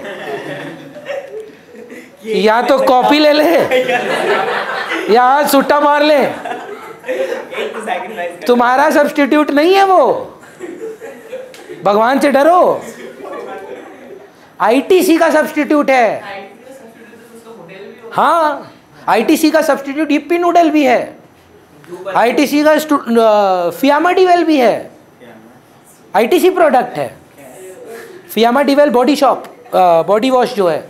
या तो कॉपी ले ले या सुट्टा मार ले, तुम्हारा सब्स्टिट्यूट नहीं है वो। भगवान से डरो। ITC का सब्स्टिट्यूट है। हाँ, ITC का सब्स्टिट्यूट हिप्पी नूडल भी है, ITC का फियामा डिवेल भी है, ITC प्रोडक्ट है। Fiama Di Wills Body Shop, body wash जो है।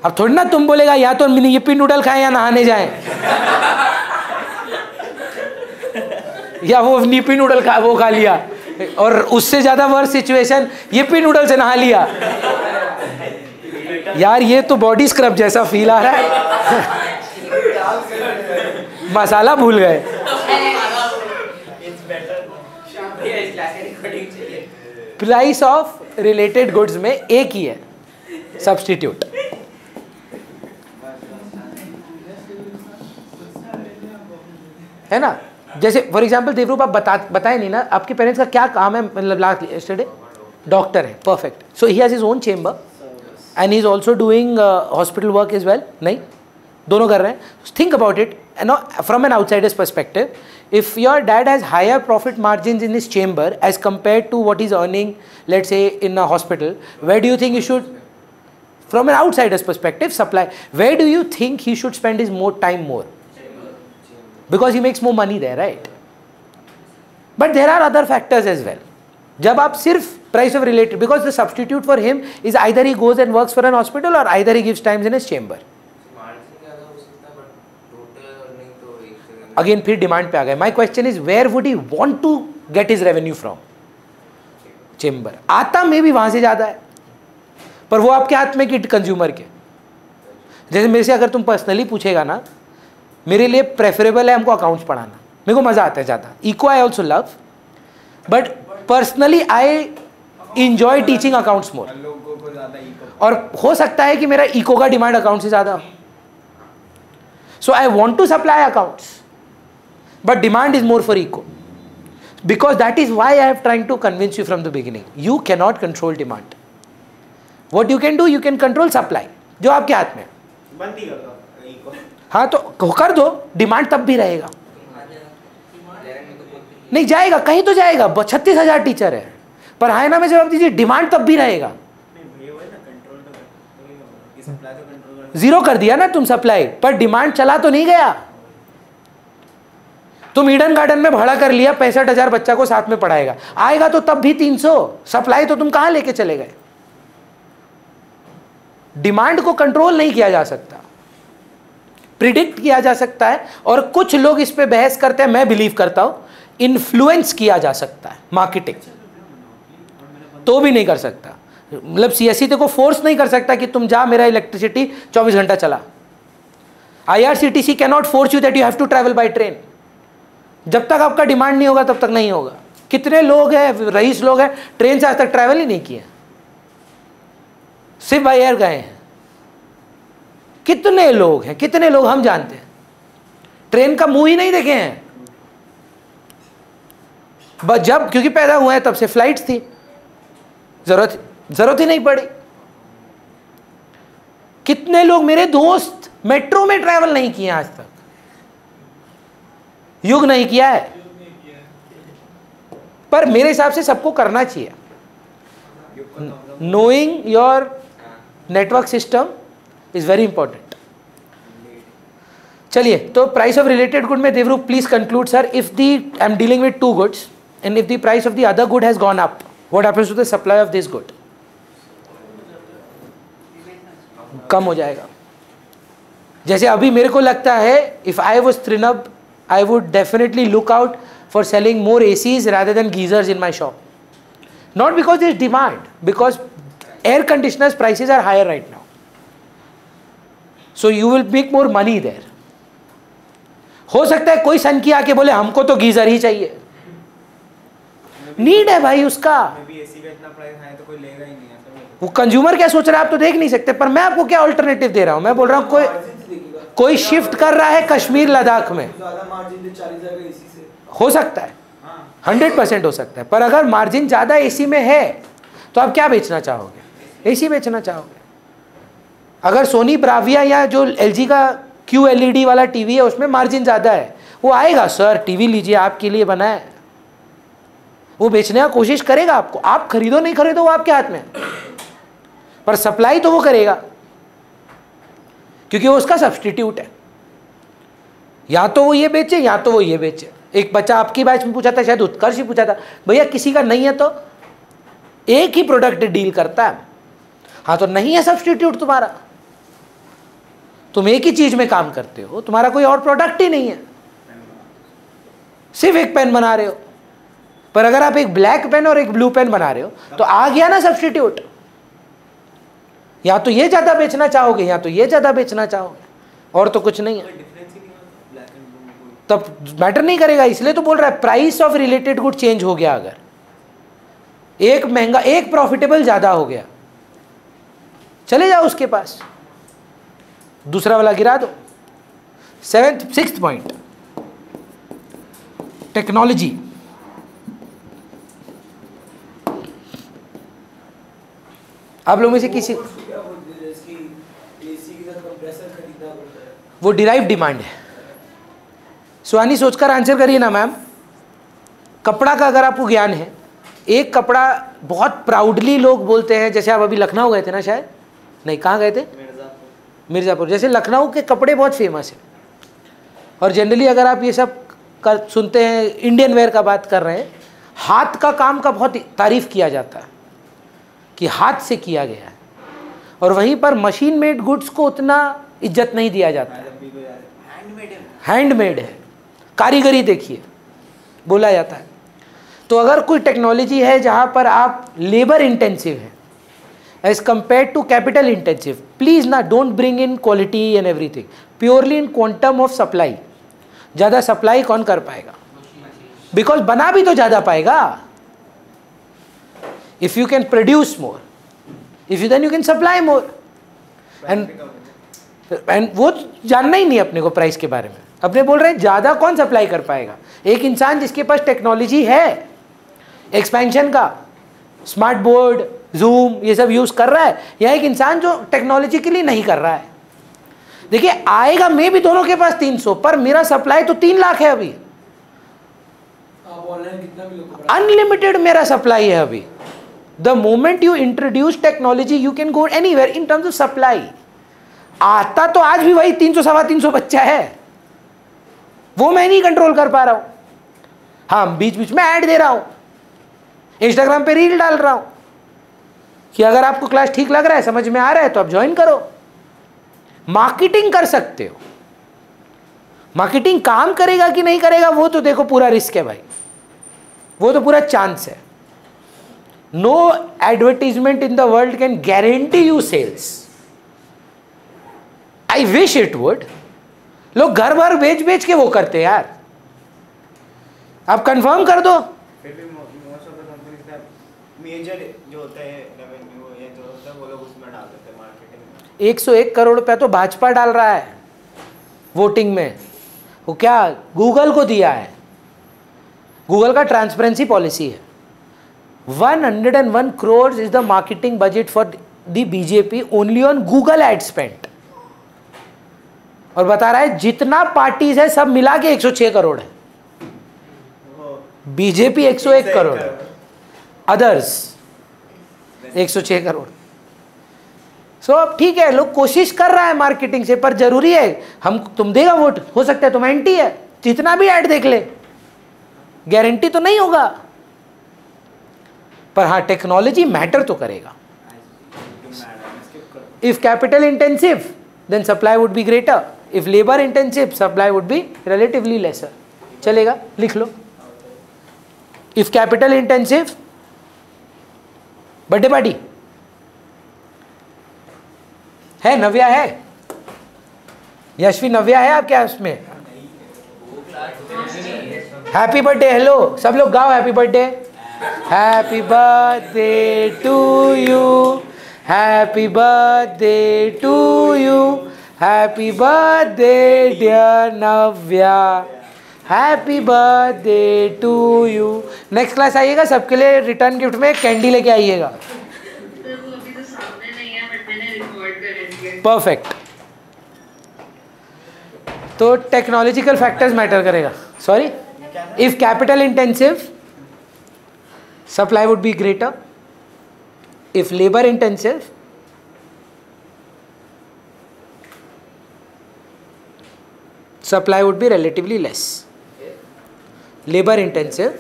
अब थोड़ी ना तुम बोलेगा या तो हिप्पी नूडल खाएं या नहाने जाएं, या वो निप्पी नूडल वो खा लिया, और उससे ज्यादा वर्स सिचुएशन yippee नूडल से नहा लिया। यार ये तो बॉडी स्क्रब जैसा फील आ रहा है। मसाला भूल गए। प्राइस ऑफ रिलेटेड गुड्स में एक ही है, सब्स्टिट्यूट। है ना? जैसे फॉर एग्जाम्पल देवरूप आप बताए नहीं ना, आपके पेरेंट्स का क्या काम है, मतलब लास्ट यस्टरडे डॉक्टर है, perfect. So he has his own chamber and he is also doing hospital work as well, नहीं दोनों कर रहे हैं। Think about it from an outsider's perspective, if your dad has higher profit margin in his chamber as compare to what is earning let's say in a hospital, where do you think you should, from an outsider's perspective, supply, where do you think he should spend his more time more? Because he makes more money there, right? But there are other factors as well. जब आप सिर्फ price of related, because the substitute for him is either he goes and works for an hospital or either he gives times in his chamber. Again फिर demand पे आ गए। My question is where would he want to get his revenue from? Chamber। आता में भी वहाँ से ज़्यादा है, पर वो आपके हाथ में कि कंज्यूमर के। जैसे मेरे से अगर तुम पर्सनली पूछेगा ना, मेरे लिए प्रेफरेबल है हमको अकाउंट्स पढ़ाना, मेरे को मज़ा आता है ज़्यादा। Eco I also love, but personally I enjoy teaching accounts more. और हो सकता है कि मेरा इको का डिमांड अकाउंट से ज़्यादा हो, so I want to supply accounts but demand is more for eco, because that is why I have trying to convince you from the beginning, you can not control demand. What you can do, you can control supply, जो आपके हाथ में बंद ही कर दो। हाँ तो कर दो, डिमांड तब भी रहेगा, नहीं जाएगा कहीं तो जाएगा। 36,000 टीचर है, पर हायना में जवाब दीजिए डिमांड तब भी रहेगा। जीरो कर दिया ना तुम सप्लाई, पर डिमांड चला तो नहीं गया। तुम ईडन गार्डन में भाड़ा कर लिया, 65,000 बच्चा को साथ में पढ़ाएगा, आएगा तो तब भी 300। सप्लाई तो तुम कहाँ लेके चले गए? डिमांड को कंट्रोल नहीं किया जा सकता, प्रिडिक्ट किया जा सकता है, और कुछ लोग इस पे बहस करते हैं, मैं बिलीव करता हूं इन्फ्लुएंस किया जा सकता है। मार्केटिंग तो भी नहीं कर सकता, मतलब सीएससी को फोर्स नहीं कर सकता कि तुम जा मेरा इलेक्ट्रिसिटी 24 घंटा चला। IRCTC can not force you that you have to travel by train. जब तक आपका डिमांड नहीं होगा तब तक नहीं होगा। कितने लोग हैं, रईस लोग हैं, ट्रेन से आज तक ट्रैवल ही नहीं किया, सिर्फ बाय एयर गए हैं। कितने लोग हैं, कितने लोग हम जानते हैं ट्रेन का मुंह ही नहीं देखे हैं। बस जब क्योंकि पैदा हुए हैं तब से फ्लाइट्स थी, जरूरत ही नहीं पड़ी। कितने लोग मेरे दोस्त मेट्रो में ट्रैवल नहीं किए आज तक, युग नहीं किया है। पर मेरे हिसाब से सबको करना चाहिए। Knowing your network system is very important. चलिए, तो प्राइस ऑफ रिलेटेड गुड में Devroop please conclude sir. If the I am dealing with 2 goods and if the price of the other good has gone up, what happens to the supply of this good? कम हो जाएगा। जैसे अभी मेरे को लगता है इफ आई वाज त्रिनब I would definitely look out for selling more ACs rather than geysers in my shop. Not because there is demand, because air conditioners prices are higher right now. So you will make more money there. हो सकता है कोई सन की आके बोले हमको तो geyser ही चाहिए, नीड है भाई उसका। वो कंज्यूमर क्या सोच रहा है आप तो देख नहीं सकते, पर मैं आपको क्या अल्टरनेटिव दे रहा हूं। मैं बोल रहा हूं कोई शिफ्ट कर रहा है कश्मीर लद्दाख में, हो सकता है 100% हो सकता है, पर अगर मार्जिन ज़्यादा AC में है तो आप क्या बेचना चाहोगे? AC बेचना चाहोगे। अगर सोनी ब्राविया या जो LG का QLED वाला टीवी है उसमें मार्जिन ज़्यादा है, वो आएगा सर टीवी लीजिए आपके लिए बना है, वो बेचने का कोशिश करेगा आपको। आप खरीदो नहीं खरीदो वो आपके हाथ में, पर सप्लाई तो वो करेगा क्योंकि वो उसका सब्स्टिट्यूट है। या तो वो ये बेचे या तो वो ये बेचे। एक बच्चा आपकी बैच में पूछा था, शायद उत्कर्ष ही पूछा था, भैया किसी का नहीं है तो एक ही प्रोडक्ट डील करता है। हाँ तो नहीं है सब्स्टिट्यूट तुम्हारा, तुम एक ही चीज में काम करते हो, तुम्हारा कोई और प्रोडक्ट ही नहीं है, सिर्फ एक पेन बना रहे हो। पर अगर आप एक ब्लैक पेन और एक ब्लू पेन बना रहे हो तो आ गया ना सब्स्टिट्यूट। या तो ये ज्यादा बेचना चाहोगे या तो ये ज्यादा बेचना चाहोगे, और तो कुछ नहीं है। तब मैटर नहीं करेगा, इसलिए तो बोल रहा है price of related good change हो गया अगर, एक महंगा, एक प्रॉफिटेबल ज़्यादा हो गया, चले जाओ उसके पास, दूसरा वाला गिरा दो। Sixth point, technology. आप लोगों में से किसी, वो डिराइव डिमांड है। सुहानी सोचकर आंसर करिए ना मैम। कपड़ा का अगर आपको ज्ञान है, एक कपड़ा बहुत प्राउडली लोग बोलते हैं, जैसे आप अभी लखनऊ गए थे ना, शायद नहीं, कहाँ गए थे? मिर्ज़ापुर। जैसे लखनऊ के कपड़े बहुत फेमस है, और जनरली अगर आप ये सब सुनते हैं, इंडियन वेयर का बात कर रहे हैं, हाथ का काम का बहुत तारीफ किया जाता है कि हाथ से किया गया है, और वहीं पर मशीन मेड गुड्स को उतना इज्जत नहीं दिया जाता है। हैंडमेड है, कारीगरी देखिए बोला जाता है। तो अगर कोई टेक्नोलॉजी है जहाँ पर आप लेबर इंटेंसिव है as compare to capital intensive, please ना don't bring in quality and everything, purely in quantum of supply. ज़्यादा सप्लाई कौन कर पाएगा? बिकॉज बना भी तो ज़्यादा पाएगा। If you can produce more, if you then you can supply more, and वो जानना ही नहीं अपने को प्राइस के बारे में। अपने बोल रहे हैं ज़्यादा कौन सप्लाई कर पाएगा? एक इंसान जिसके पास टेक्नोलॉजी है एक्सपेंशन का, स्मार्ट बोर्ड, जूम, ये सब यूज़ कर रहा है, या एक इंसान जो टेक्नोलॉजी के लिए नहीं कर रहा है? देखिए आएगा, मैं भी दोनों के पास 300, पर मेरा सप्लाई तो 3 लाख है अभी, अनलिमिटेड मेरा सप्लाई है अभी। The moment you introduce technology you can go anywhere in terms of supply. आता तो आज भी वही 300 सवा 300 बच्चा है, वो मैं नहीं कंट्रोल कर पा रहा हूं। हाँ, बीच बीच में ऐड दे रहा हूं, इंस्टाग्राम पे रील डाल रहा हूं कि अगर आपको क्लास ठीक लग रहा है, समझ में आ रहा है, तो आप ज्वाइन करो। मार्केटिंग कर सकते हो। मार्केटिंग काम करेगा कि नहीं करेगा वो तो देखो पूरा रिस्क है भाई, वो तो पूरा चांस है। No advertisement in the world can guarantee you sales. I wish it would. लोग घर भर बेच बेच के वो करते हैं यार। आप कंफर्म कर दो। फिर भी मोस्ट ऑफ द कंपनीज का मेजर जो होता है रेवेन्यू या जो होता है वो लोग उसमें डाल देते हैं मार्केटिंग में। 101 करोड़ रुपया तो भाजपा डाल रहा है वोटिंग में। वो क्या गूगल को दिया है? गूगल का ट्रांसपेरेंसी पॉलिसी है। 101 crores is the marketing budget for the BJP only on Google ad spend. और बता रहा है जितना पार्टीज है सब मिला के 106 करोड़ है। BJP 101 crore, others 106 crore. So अब ठीक है, लोग कोशिश कर रहा है मार्केटिंग से, पर जरूरी है हम तुम देगा वोट, हो सकता है तुम एंटी है, जितना भी ऐड देख ले, गारंटी तो नहीं होगा। पर हाँ, टेक्नोलॉजी मैटर तो करेगा। If capital intensive then supply would be greater, if labour intensive supply would be relatively lesser. चलेगा, लिख लो। If capital intensive, birthday party है? नव्या है, यशवी नव्या है आपके उसमें? हैप्पी बर्थडे, हेलो सब लोग गाओ happy birthday. Happy birthday to you, happy birthday to you, happy birthday dear Navya, happy birthday to you. Next class आइएगा, सबके लिए रिटर्न गिफ्ट में कैंडी लेके आइएगा। परफेक्ट। तो टेक्नोलॉजिकल फैक्टर्स मैटर करेगा। Sorry, if capital intensive supply would be greater, if labour intensive supply would be relatively less. Labor intensive,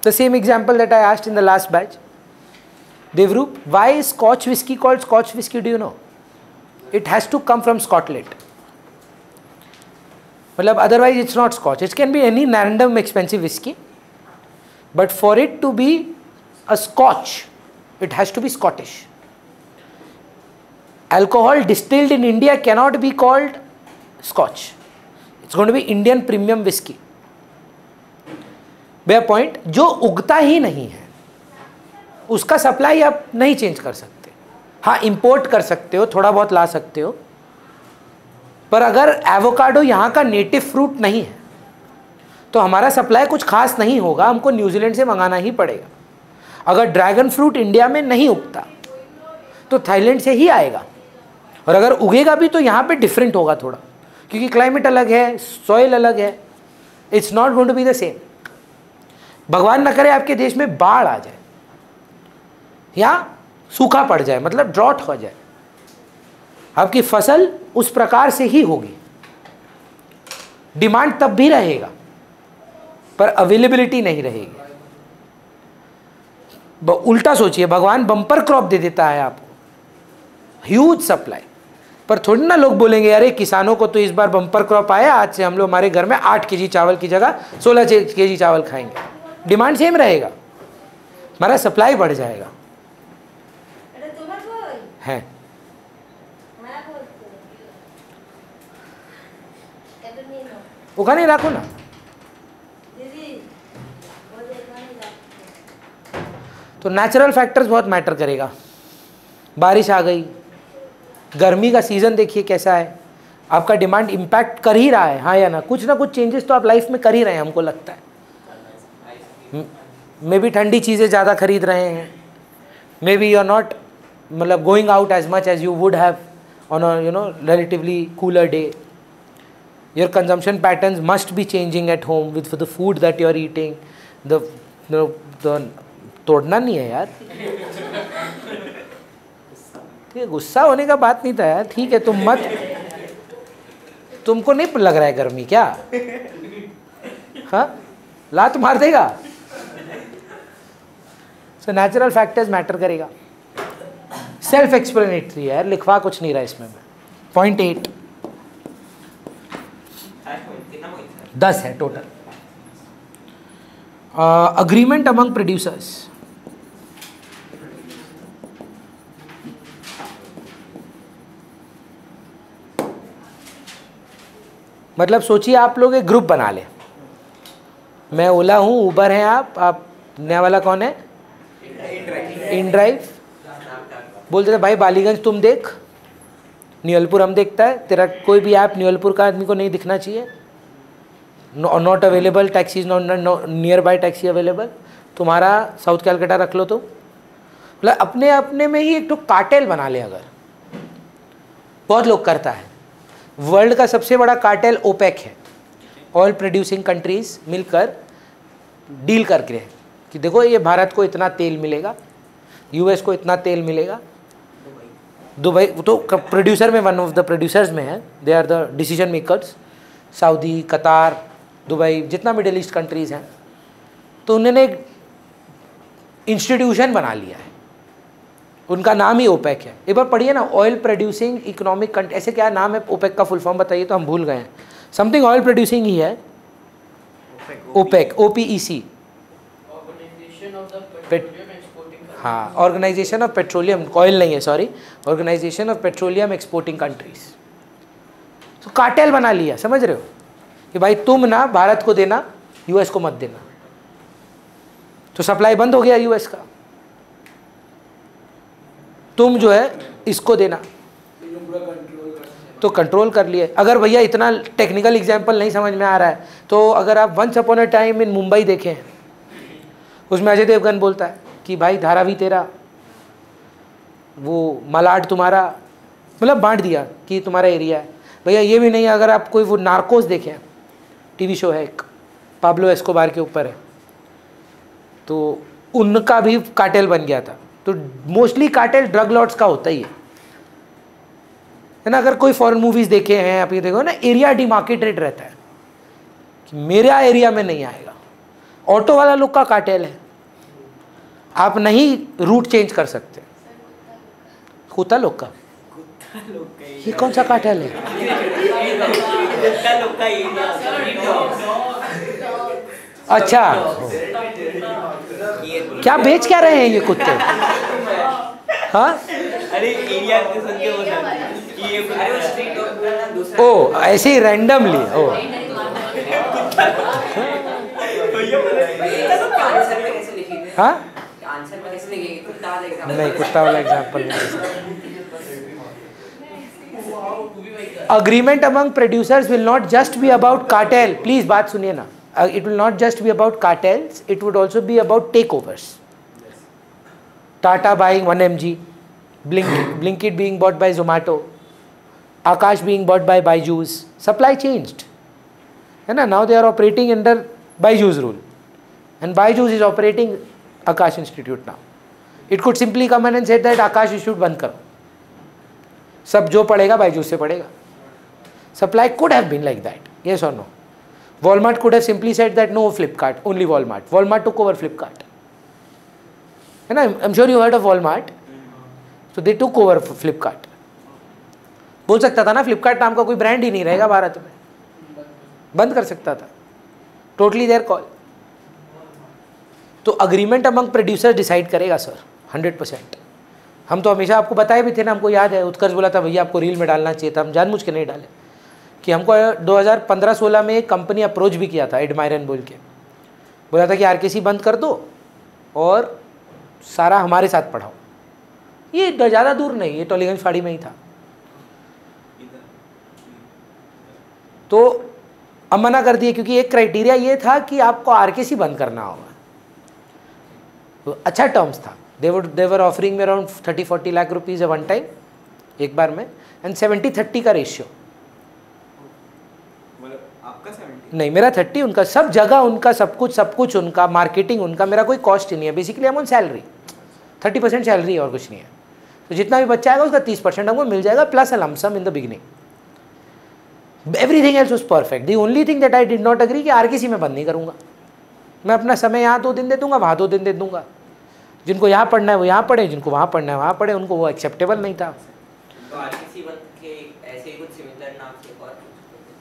the same example that I asked in the last batch. Devrup, why is Scotch whiskey called Scotch whiskey? Do you know? It has to come from Scotland. मतलब otherwise it's not Scotch. It can be any random expensive whiskey, but for it to be a Scotch, It has to be Scottish. Alcohol distilled in India cannot be called Scotch. It's going to be Indian premium whiskey. बेयर पॉइंट, जो उगता ही नहीं है उसका supply आप नहीं change कर सकते. हाँ, इंपोर्ट कर सकते हो, थोड़ा बहुत ला सकते हो, पर अगर एवोकाडो यहाँ का नेटिव फ्रूट नहीं है तो हमारा सप्लाई कुछ खास नहीं होगा, हमको न्यूजीलैंड से मंगाना ही पड़ेगा. अगर ड्रैगन फ्रूट इंडिया में नहीं उगता तो थाईलैंड से ही आएगा, और अगर उगेगा भी तो यहाँ पे डिफरेंट होगा थोड़ा, क्योंकि क्लाइमेट अलग है, सॉइल अलग है. It's not going to be the same. भगवान न करे आपके देश में बाढ़ आ जाए या सूखा पड़ जाए, मतलब ड्रॉट हो जाए, आपकी फसल उस प्रकार से ही होगी. डिमांड तब भी रहेगा पर अवेलेबिलिटी नहीं रहेगी. उल्टा सोचिए, भगवान बम्पर क्रॉप दे देता है आपको, ह्यूज सप्लाई, पर थोड़ी ना लोग बोलेंगे अरे किसानों को तो इस बार बम्पर क्रॉप आया, आज से हम लोग हमारे घर में 8 केजी चावल की जगह 16 केजी चावल खाएंगे. डिमांड सेम रहेगा, हमारा सप्लाई बढ़ जाएगा. है उखाने रखो ना. तो नेचुरल फैक्टर्स बहुत मैटर करेगा. बारिश आ गई, गर्मी का सीज़न देखिए कैसा है, आपका डिमांड इम्पैक्ट कर ही रहा है, हाँ या ना कुछ चेंजेस तो आप लाइफ में कर ही रहे हैं, हमको लगता है. मे बी ठंडी चीज़ें ज़्यादा खरीद रहे हैं, maybe you are not मतलब going out as much as you would have on a relatively cooler day. Your consumption patterns must be changing at home with the food that you are eating. The तोड़ना नहीं है यार, ये गुस्सा होने का बात नहीं था यार. ठीक है, तुम मत, तुमको नहीं लग रहा है गर्मी क्या? हाँ, लात मार देगा. सो नेचुरल फैक्टर्स मैटर करेगा. सेल्फ एक्सप्लेनेटरी है यार, लिखवा कुछ नहीं रहा इसमें. पॉइंट 8 10 है टोटल. Agreement among producers. मतलब सोचिए आप लोग एक ग्रुप बना ले, मैं ओला हूँ, उबर हैं आप नया वाला कौन है, इन ड्राइव. बोलते थे भाई बालीगंज तुम देख, न्यूअलपुर हम देखता है, तेरा कोई भी ऐप न्यूअलपुर का आदमी को नहीं दिखना चाहिए. Not available taxis, not near by taxi available. तुम्हारा साउथ कैलकाटा रख लो. तो मतलब अपने अपने में ही एक तो कार्टेल बना ले. अगर बहुत लोग करता है, वर्ल्ड का सबसे बड़ा कार्टेल ओपेक है. ऑयल प्रोड्यूसिंग कंट्रीज मिलकर डील करके कि देखो ये भारत को इतना तेल मिलेगा, यूएस को इतना तेल मिलेगा. दुबई तो प्रोड्यूसर में वन ऑफ द प्रोड्यूसर्स में है, they are the decision makers. Saudi, Qatar, Dubai, जितना मिडिल ईस्ट कंट्रीज़ हैं, तो उन्होंने एक इंस्टीट्यूशन बना लिया है, उनका नाम ही ओपेक है. एक बार पढ़िए ना, ऑयल प्रोड्यूसिंग इकोनॉमिक कंट्री, ऐसे क्या नाम है ओपेक का फुल फॉर्म बताइए, तो हम भूल गए हैं. समथिंग ऑयल प्रोड्यूसिंग ही है, ओपेक, OPEC. हाँ, ऑर्गेनाइजेशन ऑफ पेट्रोलियम, ऑयल नहीं है sorry, organisation of petroleum exporting countries. तो कार्टेल बना लिया, समझ रहे हो कि भाई तुम ना भारत को देना, यूएस को मत देना. तो सप्लाई बंद हो गया यूएस का, तुम जो है इसको देना, तो कंट्रोल कर लिए. अगर भैया इतना टेक्निकल एग्जांपल नहीं समझ में आ रहा है तो अगर आप once upon a time in Mumbai देखें, उसमें अजय देवगन बोलता है कि भाई धारावी तेरा, वो मलाड तुम्हारा, मतलब बांट दिया कि तुम्हारा एरिया है. भैया ये भी नहीं, अगर आप कोई वो नार्कोस देखें, टीवी शो है एक, पाब्लो एस्कोबार के ऊपर है, तो उनका भी कार्टेल बन गया था. तो मोस्टली कार्टेल ड्रग लॉर्ड्स का होता ही है ना. अगर कोई फॉरेन मूवीज़ देखे हैं आप, ये देखो ना, एरिया डिमार्केटेड रहता है कि मेरा एरिया में नहीं आएगा. ऑटो वाला लोग का कार्टेल है, आप नहीं रूट चेंज कर सकते. कुत्ता लोग का, ये कौन सा कार्टेल है? अच्छा, क्या बेच क्या रहे हैं ये कुत्ते? हाँ अरे एरिया के सुन के बोल रहा कि ये अरे वो स्ट्रीट डॉक्टर ना दूसरा ओ ऐसे ही रैंडमली ओ तो ये बोले आंसर में कैसे लिखी थी? हाँ आंसर में कैसे लिखी? कुत्ता वाला एग्जाम्पल नहीं कुत्ता वाला एग्जाम्पल नहीं. Agreement among producers will not just be about cartel. Please बात सुनिए ना. It will not just be about cartels. It would also be about takeovers. Tata buying 1mg, Blinkit being bought by Zomato, Akash being bought by Byju's. Supply changed. है ना? Now they are operating under Byju's rule, and Byju's is operating Akash Institute now. It could simply come in and say that Akash Institute बंद करो. सब जो पढ़ेगा Byju's से पढ़ेगा. Supply could have been like that. Yes or no? Walmart could have simply said that no Flipkart, only Walmart. Walmart took over Flipkart. And I'm sure you heard of Walmart. So they took over Flipkart. बोल सकता था ना Flipkart नाम का कोई brand ही नहीं रहेगा भारत में. बंद कर सकता था. Totally their call. तो अग्रीमेंट अमंग प्रोड्यूसर डिसाइड करेगा सर 100%. हम तो हमेशा आपको बताए भी थे ना, हमको याद है उत्कर्ष बोला था भैया आपको रील में डालना चाहिए था, हम जानबूझ के नहीं डाले. कि हमको 2015-16 में एक कंपनी अप्रोच भी किया था एडमायरन बोल के, बोला था कि आरकेसी बंद कर दो और सारा हमारे साथ पढ़ाओ. ये ज़्यादा दूर नहीं, ये टोलीगंज फाड़ी में ही था. तो अब मना कर दिए क्योंकि एक क्राइटेरिया ये था कि आपको आरकेसी बंद करना होगा. तो अच्छा टर्म्स था. they were offering me around 30-40 lakh rupees one time एक बार में, एंड 70-30 का रेशियो. आपका 70? नहीं मेरा 30, उनका सब जगह उनका सब कुछ उनका मार्केटिंग उनका, मेरा कोई कॉस्ट ही नहीं है. बेसिकली हम ऑन सैलरी 30% सैलरी है और कुछ नहीं है. तो जितना भी बच्चा आएगा उसका 30% हमको मिल जाएगा plus a lump sum in the beginning. Everything else was perfect. The only thing that I did not agree कि आरकेसी में बंद नहीं करूँगा. मैं अपना समय यहाँ 2 दिन दे दूँगा, वहाँ 2 दिन दे दूँगा. जिनको यहाँ पढ़ना है वो यहाँ पढ़े, जिनको वहाँ पढ़ना है वहाँ पढ़े. उनको वो एक्सेप्टेबल नहीं था. तो आरकेसी बंद के ऐसे ही कुछ सिमिलर नाम से और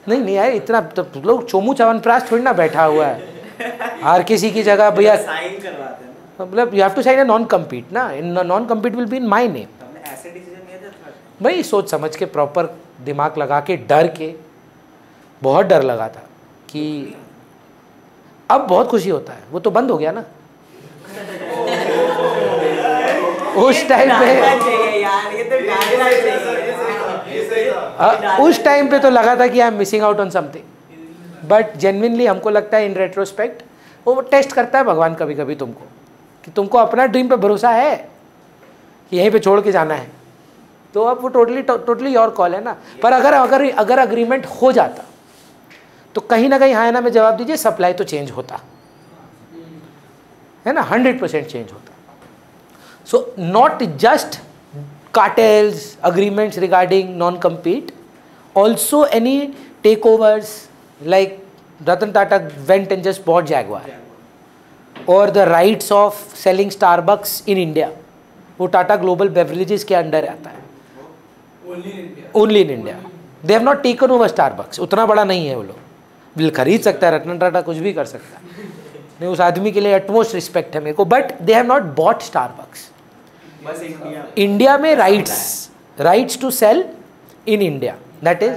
नहीं यार, इतना तो लोग चोमू चवनप्राश थोड़ी ना बैठा हुआ है आरकेसी की जगह भैया. साइन करवाते हैं ना, मतलब you have to sign a non compete ना. In non compete will be in my name. हमने ऐसे डिसीजन लिया था. भाई सोच समझ के प्रॉपर दिमाग लगा के, डर के, बहुत डर लगा था कि अब बहुत खुशी होता है. वो तो बंद हो गया ना उस टाइम पे. यार ये तो डालना चाहिए. उस टाइम पे तो लगा था कि I am missing out on something. But genuinely हमको लगता है इन रेट्रोस्पेक्ट वो टेस्ट करता है भगवान कभी कभी तुमको, कि तुमको अपना ड्रीम पे भरोसा है कि यहीं पे छोड़ के जाना है. तो अब वो टोटली योर कॉल है ना. पर अगर अग्रीमेंट हो जाता तो कहीं ना कहीं हाँ ना में जवाब दीजिए, सप्लाई तो चेंज होता है ना. 100% चेंज होता. So not just cartels, agreements regarding non-compete, also any takeovers like Ratan Tata went and just bought Jaguar, or the rights of selling Starbucks in India. वो Tata Global Beverages के under आता है. Only in India. They have not taken over Starbucks. उतना बड़ा नहीं है वो लोग. बिल खरीद सकता है रतन टाटा, कुछ भी कर सकता है. नहीं, उस आदमी के लिए अटमोस्ट रिस्पेक्ट है मेरे को. But they have not bought Starbucks. बस इंडिया में rights to sell in India, that is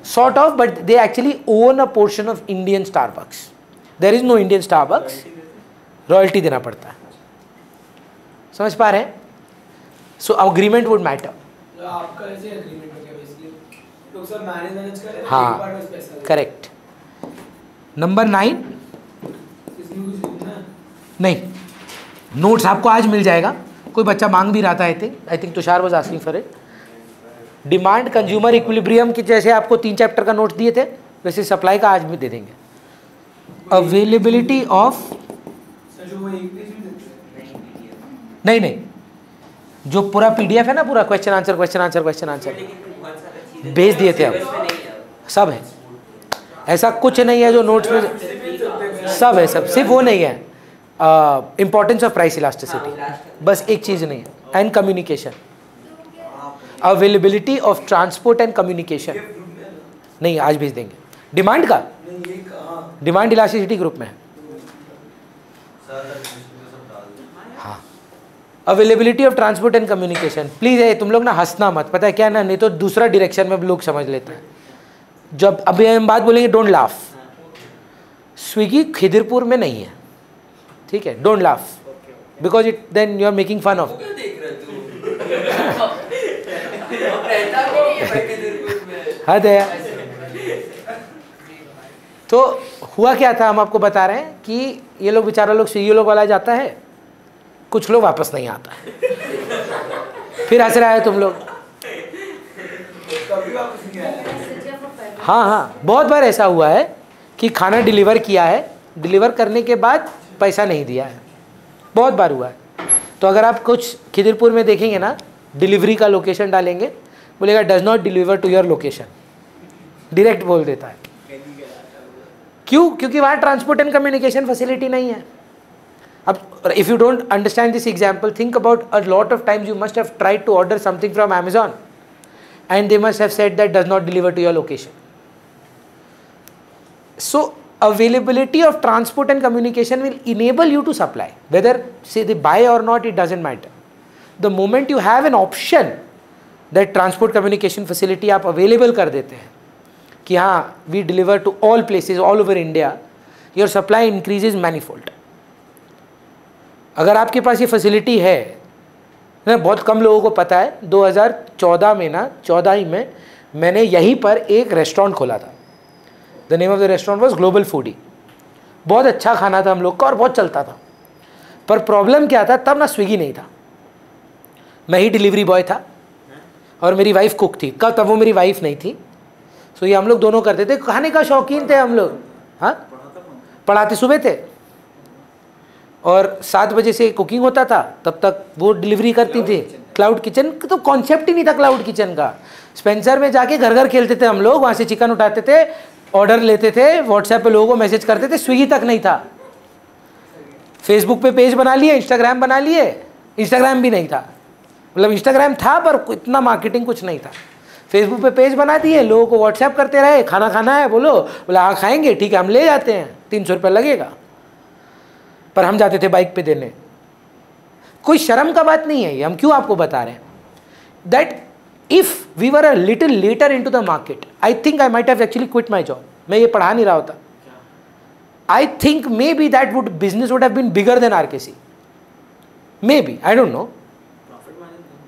sort of, but they actually own a portion of Indian Starbucks. There is no Indian Starbucks. Royalty देना पड़ता है. समझ पा रहे हैं? So agreement would matter. आपका ऐसे एग्रीमेंट हो गया बेसिकली, लोग सब मैनेज करें. हाँ करेक्ट. नंबर 9 नहीं, नोट्स आपको आज मिल जाएगा. कोई बच्चा मांग भी रहा था. I think Tushar was asking for it. Demand consumer equilibrium की जैसे आपको 3 चैप्टर का नोट दिए थे, वैसे सप्लाई का आज भी दे देंगे. अवेलेबिलिटी ऑफ नहीं, जो पूरा पीडीएफ है ना, पूरा क्वेश्चन आंसर भेज दिए थे हम. सब है, ऐसा कुछ नहीं है जो नोट्स में सब है. सब सिर्फ वो नहीं है, इंपॉर्टेंस ऑफ प्राइस इलास्टिसिटी, बस एक चीज़ नहीं है. And communication, availability of transport and communication नहीं, आज भेज देंगे. डिमांड का डिमांड इलास्टिसिटी ग्रुप में है. हाँ availability of transport and communication. Please है तुम लोग ना हंसना मत, पता है क्या ना, नहीं तो दूसरा डायरेक्शन में लोग समझ लेते हैं। जब अभी हम बात बोलेंगे डोंट लाफ, स्विगी खिदिरपुर में नहीं है, ठीक है, don't laugh because it then you are making fun of. हद है। तो हुआ क्या था, हम आपको बता रहे हैं कि ये लोग बेचारा लोग स्विगी लोग वाला जाता है, कुछ लोग वापस नहीं आता है, फिर हंस रहा है तुम लोग। हाँ हाँ, बहुत बार ऐसा हुआ है कि खाना डिलीवर किया है, डिलीवर करने के बाद पैसा नहीं दिया है, बहुत बार हुआ है। तो अगर आप कुछ खिदिरपुर में देखेंगे ना, डिलीवरी का लोकेशन डालेंगे, बोलेगा does not deliver to your location, direct बोल देता है। क्यों? क्योंकि वहाँ ट्रांसपोर्ट एंड कम्युनिकेशन फैसिलिटी नहीं है। अब if you don't understand this example, think about a lot of times you must have tried to order something from Amazon and they must have said that does not deliver to your location. So availability of transport and communication will enable you to supply, whether say they buy or not, it doesn't matter. The moment you have an option that transport communication facility आप available कर देते हैं कि हाँ we deliver to all places all over India, your supply increases manifold. अगर आपके पास ये facility है ना, बहुत कम लोगों को पता है, 2014 में ना, 14 ही में मैंने यहीं पर एक रेस्टोरेंट खोला था। The name of the restaurant was global foodie. बहुत अच्छा खाना था हम लोग का और बहुत चलता था। पर प्रॉब्लम क्या था, तब ना स्विगी नहीं था, मैं ही डिलीवरी बॉय था और मेरी वाइफ कुक थी। कब? तब वो मेरी वाइफ नहीं थी। सो ये हम लोग दोनों करते थे, खाने का शौकीन थे हम लोग। हाँ, पढ़ाते सुबह थे और 7 बजे से कुकिंग होता था, तब तक वो डिलीवरी करती थी। क्लाउड किचन तो कॉन्सेप्ट ही नहीं था क्लाउड किचन का। स्पेंसर में जाके घर घर खेलते थे हम लोग, वहाँ से चिकन उठाते थे, ऑर्डर लेते थे, व्हाट्सएप पे लोगों को मैसेज करते थे। स्विगी तक नहीं था। फेसबुक पे पेज बना लिए, इंस्टाग्राम बना लिए, इंस्टाग्राम भी नहीं था, मतलब इंस्टाग्राम था पर इतना मार्केटिंग कुछ नहीं था। फेसबुक पे पेज बना दिए, लोगों को व्हाट्सएप करते रहे, खाना खाना है बोलो, बोला हाँ खाएंगे, ठीक है हम ले जाते हैं, 300 रुपये लगेगा। पर हम जाते थे बाइक पे देने। कोई शर्म का बात नहीं है ये, हम क्यों आपको बता रहे हैं that if we were a little later into the market, I think I might have actually quit my job. मैं ये पढ़ा नहीं रहा होता। I think maybe that would business would have been bigger than RKC, maybe, I don't know.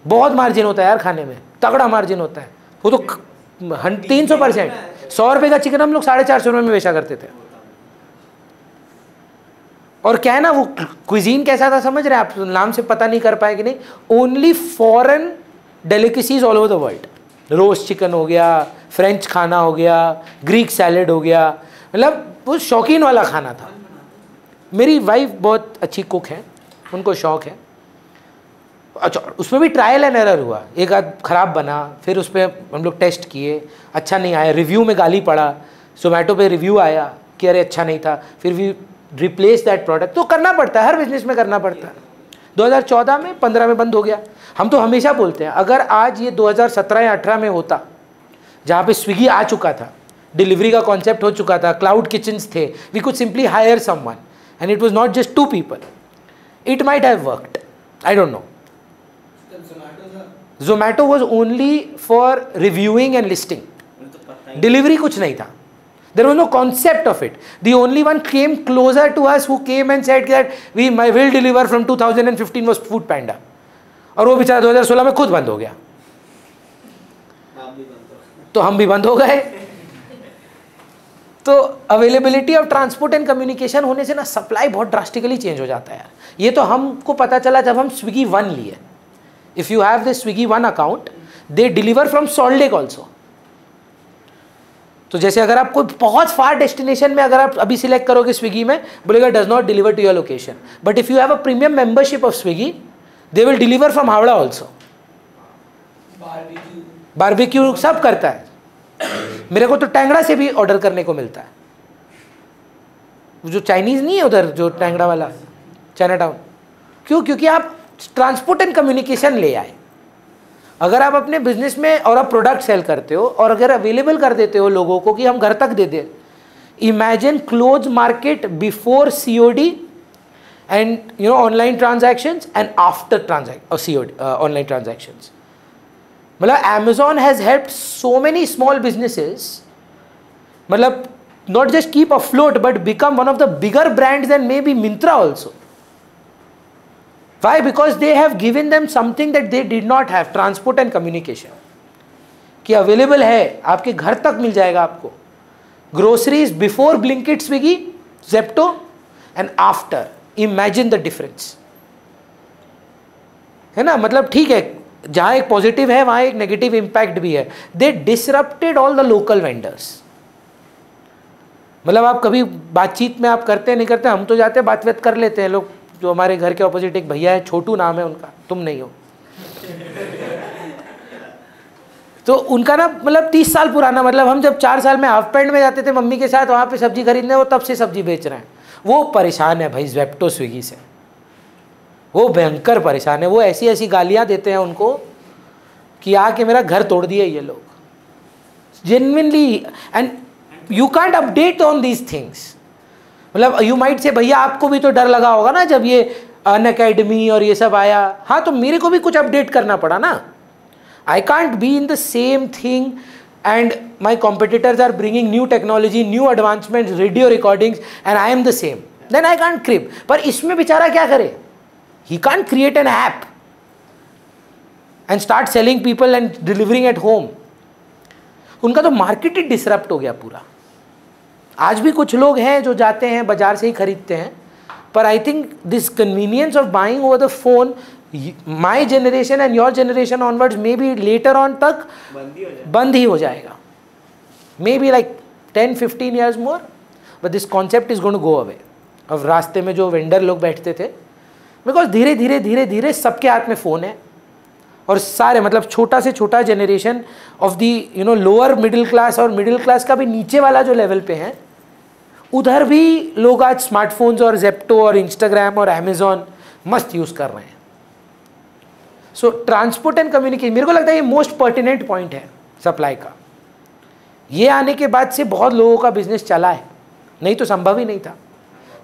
बहुत margin होता है यार खाने में, तगड़ा मार्जिन होता है वो तो 300%। 100 रुपये का चिकन हम लोग 450 रुपये में बेचा करते थे। और क्या है ना, वो क्विजीन कैसा था समझ रहे हैं आप, नाम से पता नहीं कर पाए कि नहीं, only foreign delicacies all over the world. Roast chicken हो गया, फ्रेंच खाना हो गया, ग्रीक सैलेड हो गया, मतलब वो शौकीन वाला खाना था। मेरी वाइफ बहुत अच्छी कुक है, उनको शौक है। अच्छा, उसमें भी ट्रायल एंड एरर हुआ, एक आध ख़राब बना, फिर उस पर हम लोग टेस्ट किए, अच्छा नहीं आया, रिव्यू में गाली पड़ा, जोमेटो पे रिव्यू आया कि अरे अच्छा नहीं था, फिर भी रिप्लेस दैट प्रोडक्ट। तो करना पड़ता है, हर बिजनेस में करना पड़ता है। 2014 में 15 में बंद हो गया। हम तो हमेशा बोलते हैं अगर आज ये 2017 या 18 में होता, जहाँ पे स्विगी आ चुका था, डिलीवरी का कॉन्सेप्ट हो चुका था, क्लाउड किचन्स थे, we could simply hire someone and it was not just 2 people, it might have worked, I don't know. Zomato was only for reviewing and listing, delivery कुछ नहीं था। There was no concept of it. The only one came closer to us who came and said that we will deliver from 2015 was Food Panda. और वो बेचारा 2016 में खुद बंद हो गया, तो हम भी बंद हो गए। तो availability of transport and communication होने से ना सप्लाई बहुत ड्रास्टिकली चेंज हो जाता है यार। ये तो हमको पता चला जब हम स्विगी 1 लिए। If you have this Swiggy 1 account, they deliver from salt lake also. तो जैसे अगर आप कोई बहुत फार डेस्टिनेशन में अगर आप अभी सिलेक्ट करोगे स्विगी में, बोलेगा does not deliver to your location, but if you have a premium membership of Swiggy, they will deliver from Howrah also. Barbecue सब करता है। मेरे को तो टैंगड़ा से भी ऑर्डर करने को मिलता है, जो चाइनीज नहीं है उधर, जो टैंगड़ा वाला चाइना टाउन। क्यों? क्योंकि आप ट्रांसपोर्ट एंड कम्युनिकेशन ले आए। अगर आप अपने बिजनेस में और आप प्रोडक्ट सेल करते हो और अगर अवेलेबल कर देते हो लोगों को कि हम घर तक दे दें, imagine close market before COD and online transactions and after COD online transactions. मतलब Amazon has helped so many small businesses, मतलब not just keep afloat but become one of the bigger brands than maybe Myntra also. Why? Because they have given them something that they did not have, transport and communication. कि available है, आपके घर तक मिल जाएगा आपको. Groceries before Blinkit, Swiggy, Zepto and after. Imagine the difference. है ना, मतलब ठीक है, जहाँ एक पॉजिटिव है वहाँ एक नेगेटिव इम्पैक्ट भी है. They disrupted all the local vendors. मतलब आप कभी बातचीत में आप करते नहीं करते, हम तो जाते हैं बात कर लेते हैं. लोग जो हमारे घर के ऑपोजिट एक भैया है, छोटू नाम है उनका, तुम नहीं हो, तो उनका ना मतलब 30 साल पुराना, मतलब हम जब 4 साल में हाफ पैंट में जाते थे मम्मी के साथ वहाँ पे सब्जी खरीदने, वो तब से सब्जी बेच रहे हैं. वो परेशान है भाई ज़ेप्टो स्विगी से, वो भयंकर परेशान है. वो ऐसी ऐसी गालियाँ देते हैं उनको कि आके मेरा घर तोड़ दिए ये लोग, genuinely. And you can't update on these things. मतलब यू माइट से भैया आपको भी तो डर लगा होगा ना जब ये अनअकैडमी और ये सब आया. हाँ, तो मेरे को भी कुछ अपडेट करना पड़ा ना. I can't be in the same thing and my competitors are bringing new technology, new advancements, radio recordings and I am the same. Then I can't crib. पर इसमें बेचारा क्या करे? He can't create an app and start selling people and delivering at home. उनका तो market ही disrupt हो गया पूरा. आज भी कुछ लोग हैं जो जाते हैं बाजार से ही खरीदते हैं, पर I think this convenience of buying over the phone, my generation and your generation onwards maybe later on तक बंद ही हो जाएगा. Maybe like 10-15 years more, but this concept is going to go away. अब रास्ते में जो vendor लोग बैठते थे, बिकॉज धीरे धीरे धीरे धीरे सबके हाथ में फ़ोन है, और सारे मतलब छोटा से छोटा generation of the lower middle class और मिडिल क्लास का भी नीचे वाला जो लेवल पे है, उधर भी लोग आज स्मार्टफोन्स और जेप्टो और इंस्टाग्राम और अमेजॉन मस्त यूज़ कर रहे हैं. सो ट्रांसपोर्ट एंड कम्युनिकेशन, मेरे को लगता है ये मोस्ट पर्टिनेंट पॉइंट है सप्लाई का. ये आने के बाद से बहुत लोगों का बिजनेस चला है, नहीं तो संभव ही नहीं था.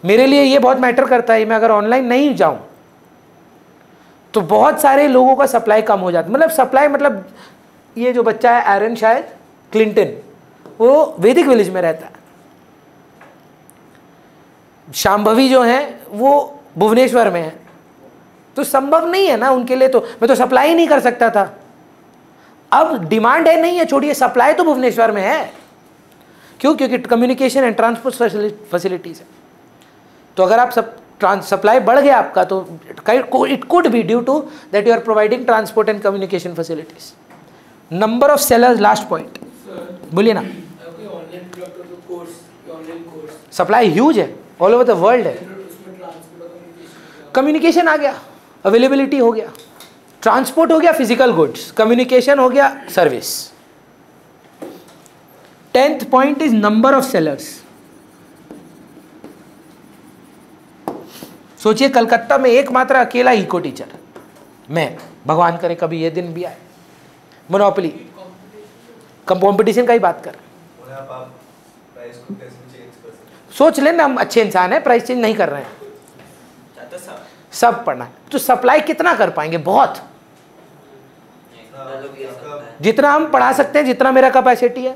मेरे लिए ये बहुत मैटर करता है. मैं अगर ऑनलाइन नहीं जाऊँ तो बहुत सारे लोगों का सप्लाई कम हो जाता. मतलब सप्लाई, मतलब ये जो बच्चा है एरन शायद क्लिंटन, वो वैदिक विलेज में रहता है. शांभवी जो है वो भुवनेश्वर में है. तो संभव नहीं है ना उनके लिए. तो मैं तो सप्लाई ही नहीं कर सकता था. अब डिमांड है नहीं है, छोड़िए, सप्लाई तो भुवनेश्वर में है. क्यों? क्योंकि कम्युनिकेशन एंड ट्रांसपोर्ट फैसिलिटीज है. तो अगर आप सप्लाई बढ़ गया आपका, तो it could be due to that you are providing transport and communication facilities. Number of sellers, last point बोलिए ना. सप्लाई ह्यूज है, ऑल ओवर द वर्ल्ड है. कम्युनिकेशन आ गया, अवेलेबिलिटी हो गया, ट्रांसपोर्ट हो गया, फिजिकल गुड्स, कम्युनिकेशन हो गया, service. 10th point is number of sellers. सोचिए कलकत्ता में एकमात्र अकेला इको टीचर, मैं, भगवान करे कभी ये दिन भी आए. मोनोपोली, कंपटीशन का ही बात कर. सोच लेना, हम अच्छे इंसान हैं, प्राइस चेंज नहीं कर रहे हैं, सब पढ़ना है. तो सप्लाई कितना कर पाएंगे? बहुत, जितना हम पढ़ा सकते हैं, जितना मेरा कैपेसिटी है.